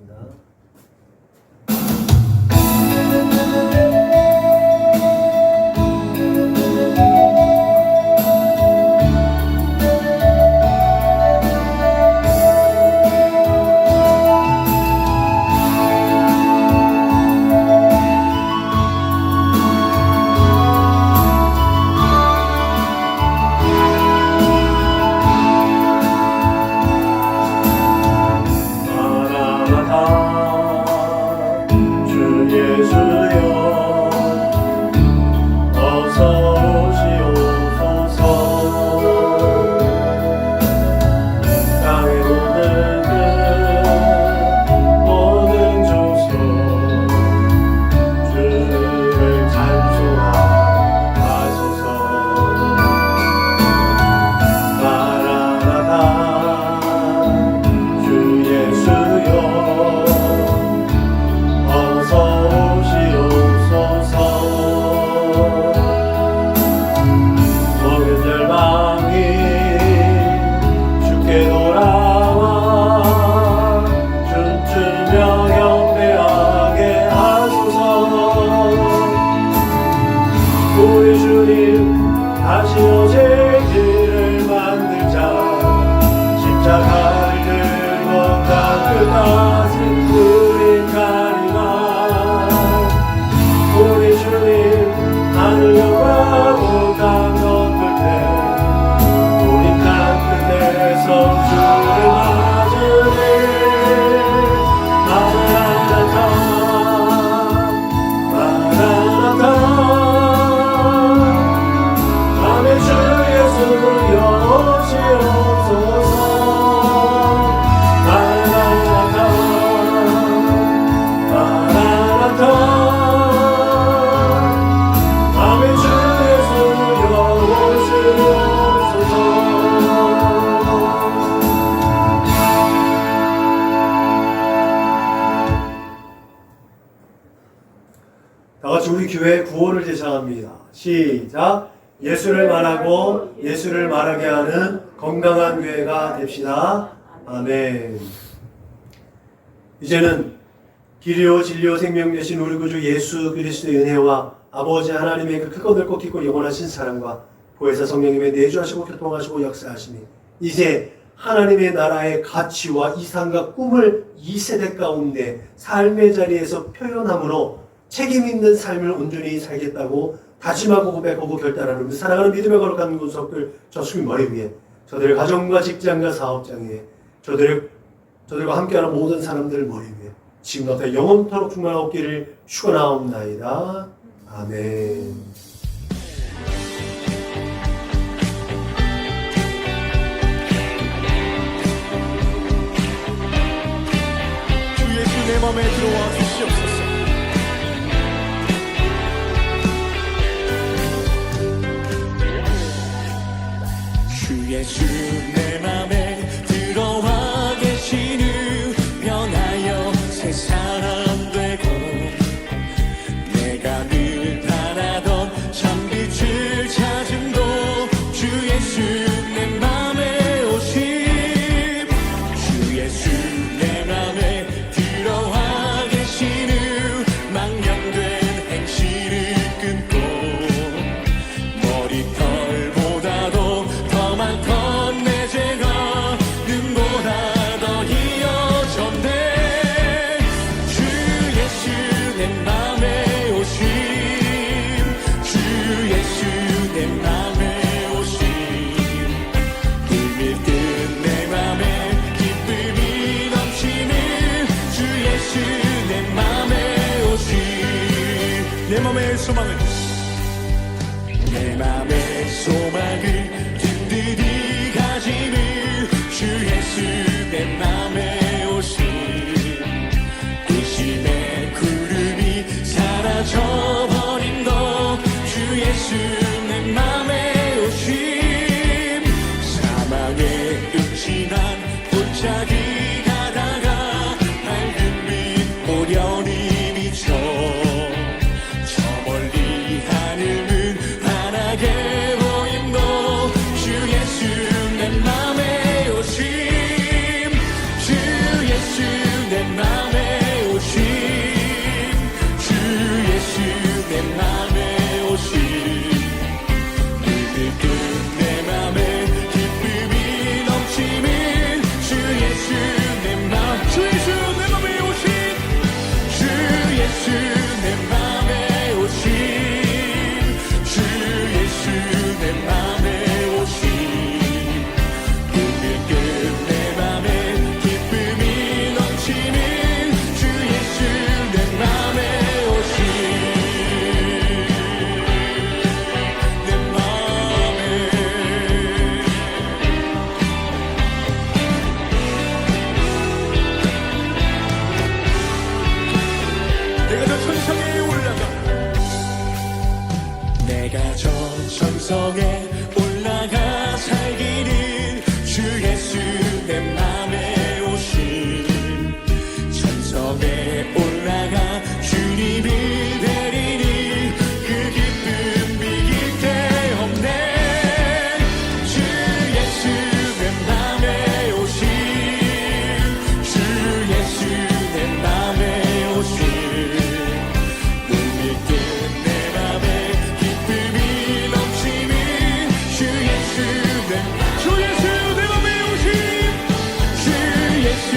우리 교회 구호를 제창합니다. 시작. 예수를 말하고 예수를 말하게 하는 건강한 교회가 됩시다. 아멘. 이제는 길이요 진리요 생명 되신 우리 구주 예수 그리스도의 은혜와 아버지 하나님의 그 크고 넓고 깊고 영원하신 사랑과 보혜사 성령님의 내주하시고 교통하시고 역사하시니 이제 하나님의 나라의 가치와 이상과 꿈을 이 세대 가운데 삶의 자리에서 표현함으로 책임 있는 삶을 온전히 살겠다고 다짐하고 고백하고 결단하는 사랑하는 믿음의 거룩한 군속들 저 수민 머리 위에 저들의 가정과 직장과 사업장에 저들과 함께하는 모든 사람들 머리 위에 지금부터 영원토록 충만하옵기를 축원하옵나이다. 아멘. 주 예수 내 맘에 들어와 주시옵소서. 주 예수 내 맘에 들어와 계신 후 변하여 새 사람 되고 내가 늘 바라던 참 빛을 찾음도 주 예수 내 맘에 오심 주 예수 내 맘에 들어와 계신 후 망령된 행실을 소망을 내 맘의 소망을 든든히 가지는 주 예수 내 맘에 오신 의심의 구름이 사라져버린 것주 예수 내 맘에 오신 사망의 음침한 골짜기 가다가 밝은 빛 오련히 비춰 저 멀리 하늘은 환하게 보인 것주 예수 내 맘에 오심 주 예수 내 맘에 오심 주 예수 내 맘에 오심 느긋한 내 맘에 기쁨이 넘치는 주 예수 내 맘 주 예수 내 맘에 오심 주 예수 내 맘에 오심 주 예수 내 맘에 오심 느긋한 내 맘에 기쁨이 넘치는 주 예수 내 맘에 오심 내 맘에 내가 저 천상에 올라가 내가 저 천성에 올라가 살기는 주 예수 내 맘에 오신 천성에 올라가 주님을 뵈리니 그 기쁨 비길 데 없네 주 예수 내 맘에 오신 주 예수 내 맘에 오신 눈밑은 내 맘에 기쁨이 넘치는 주 예수 내 맘에 오심 주 예수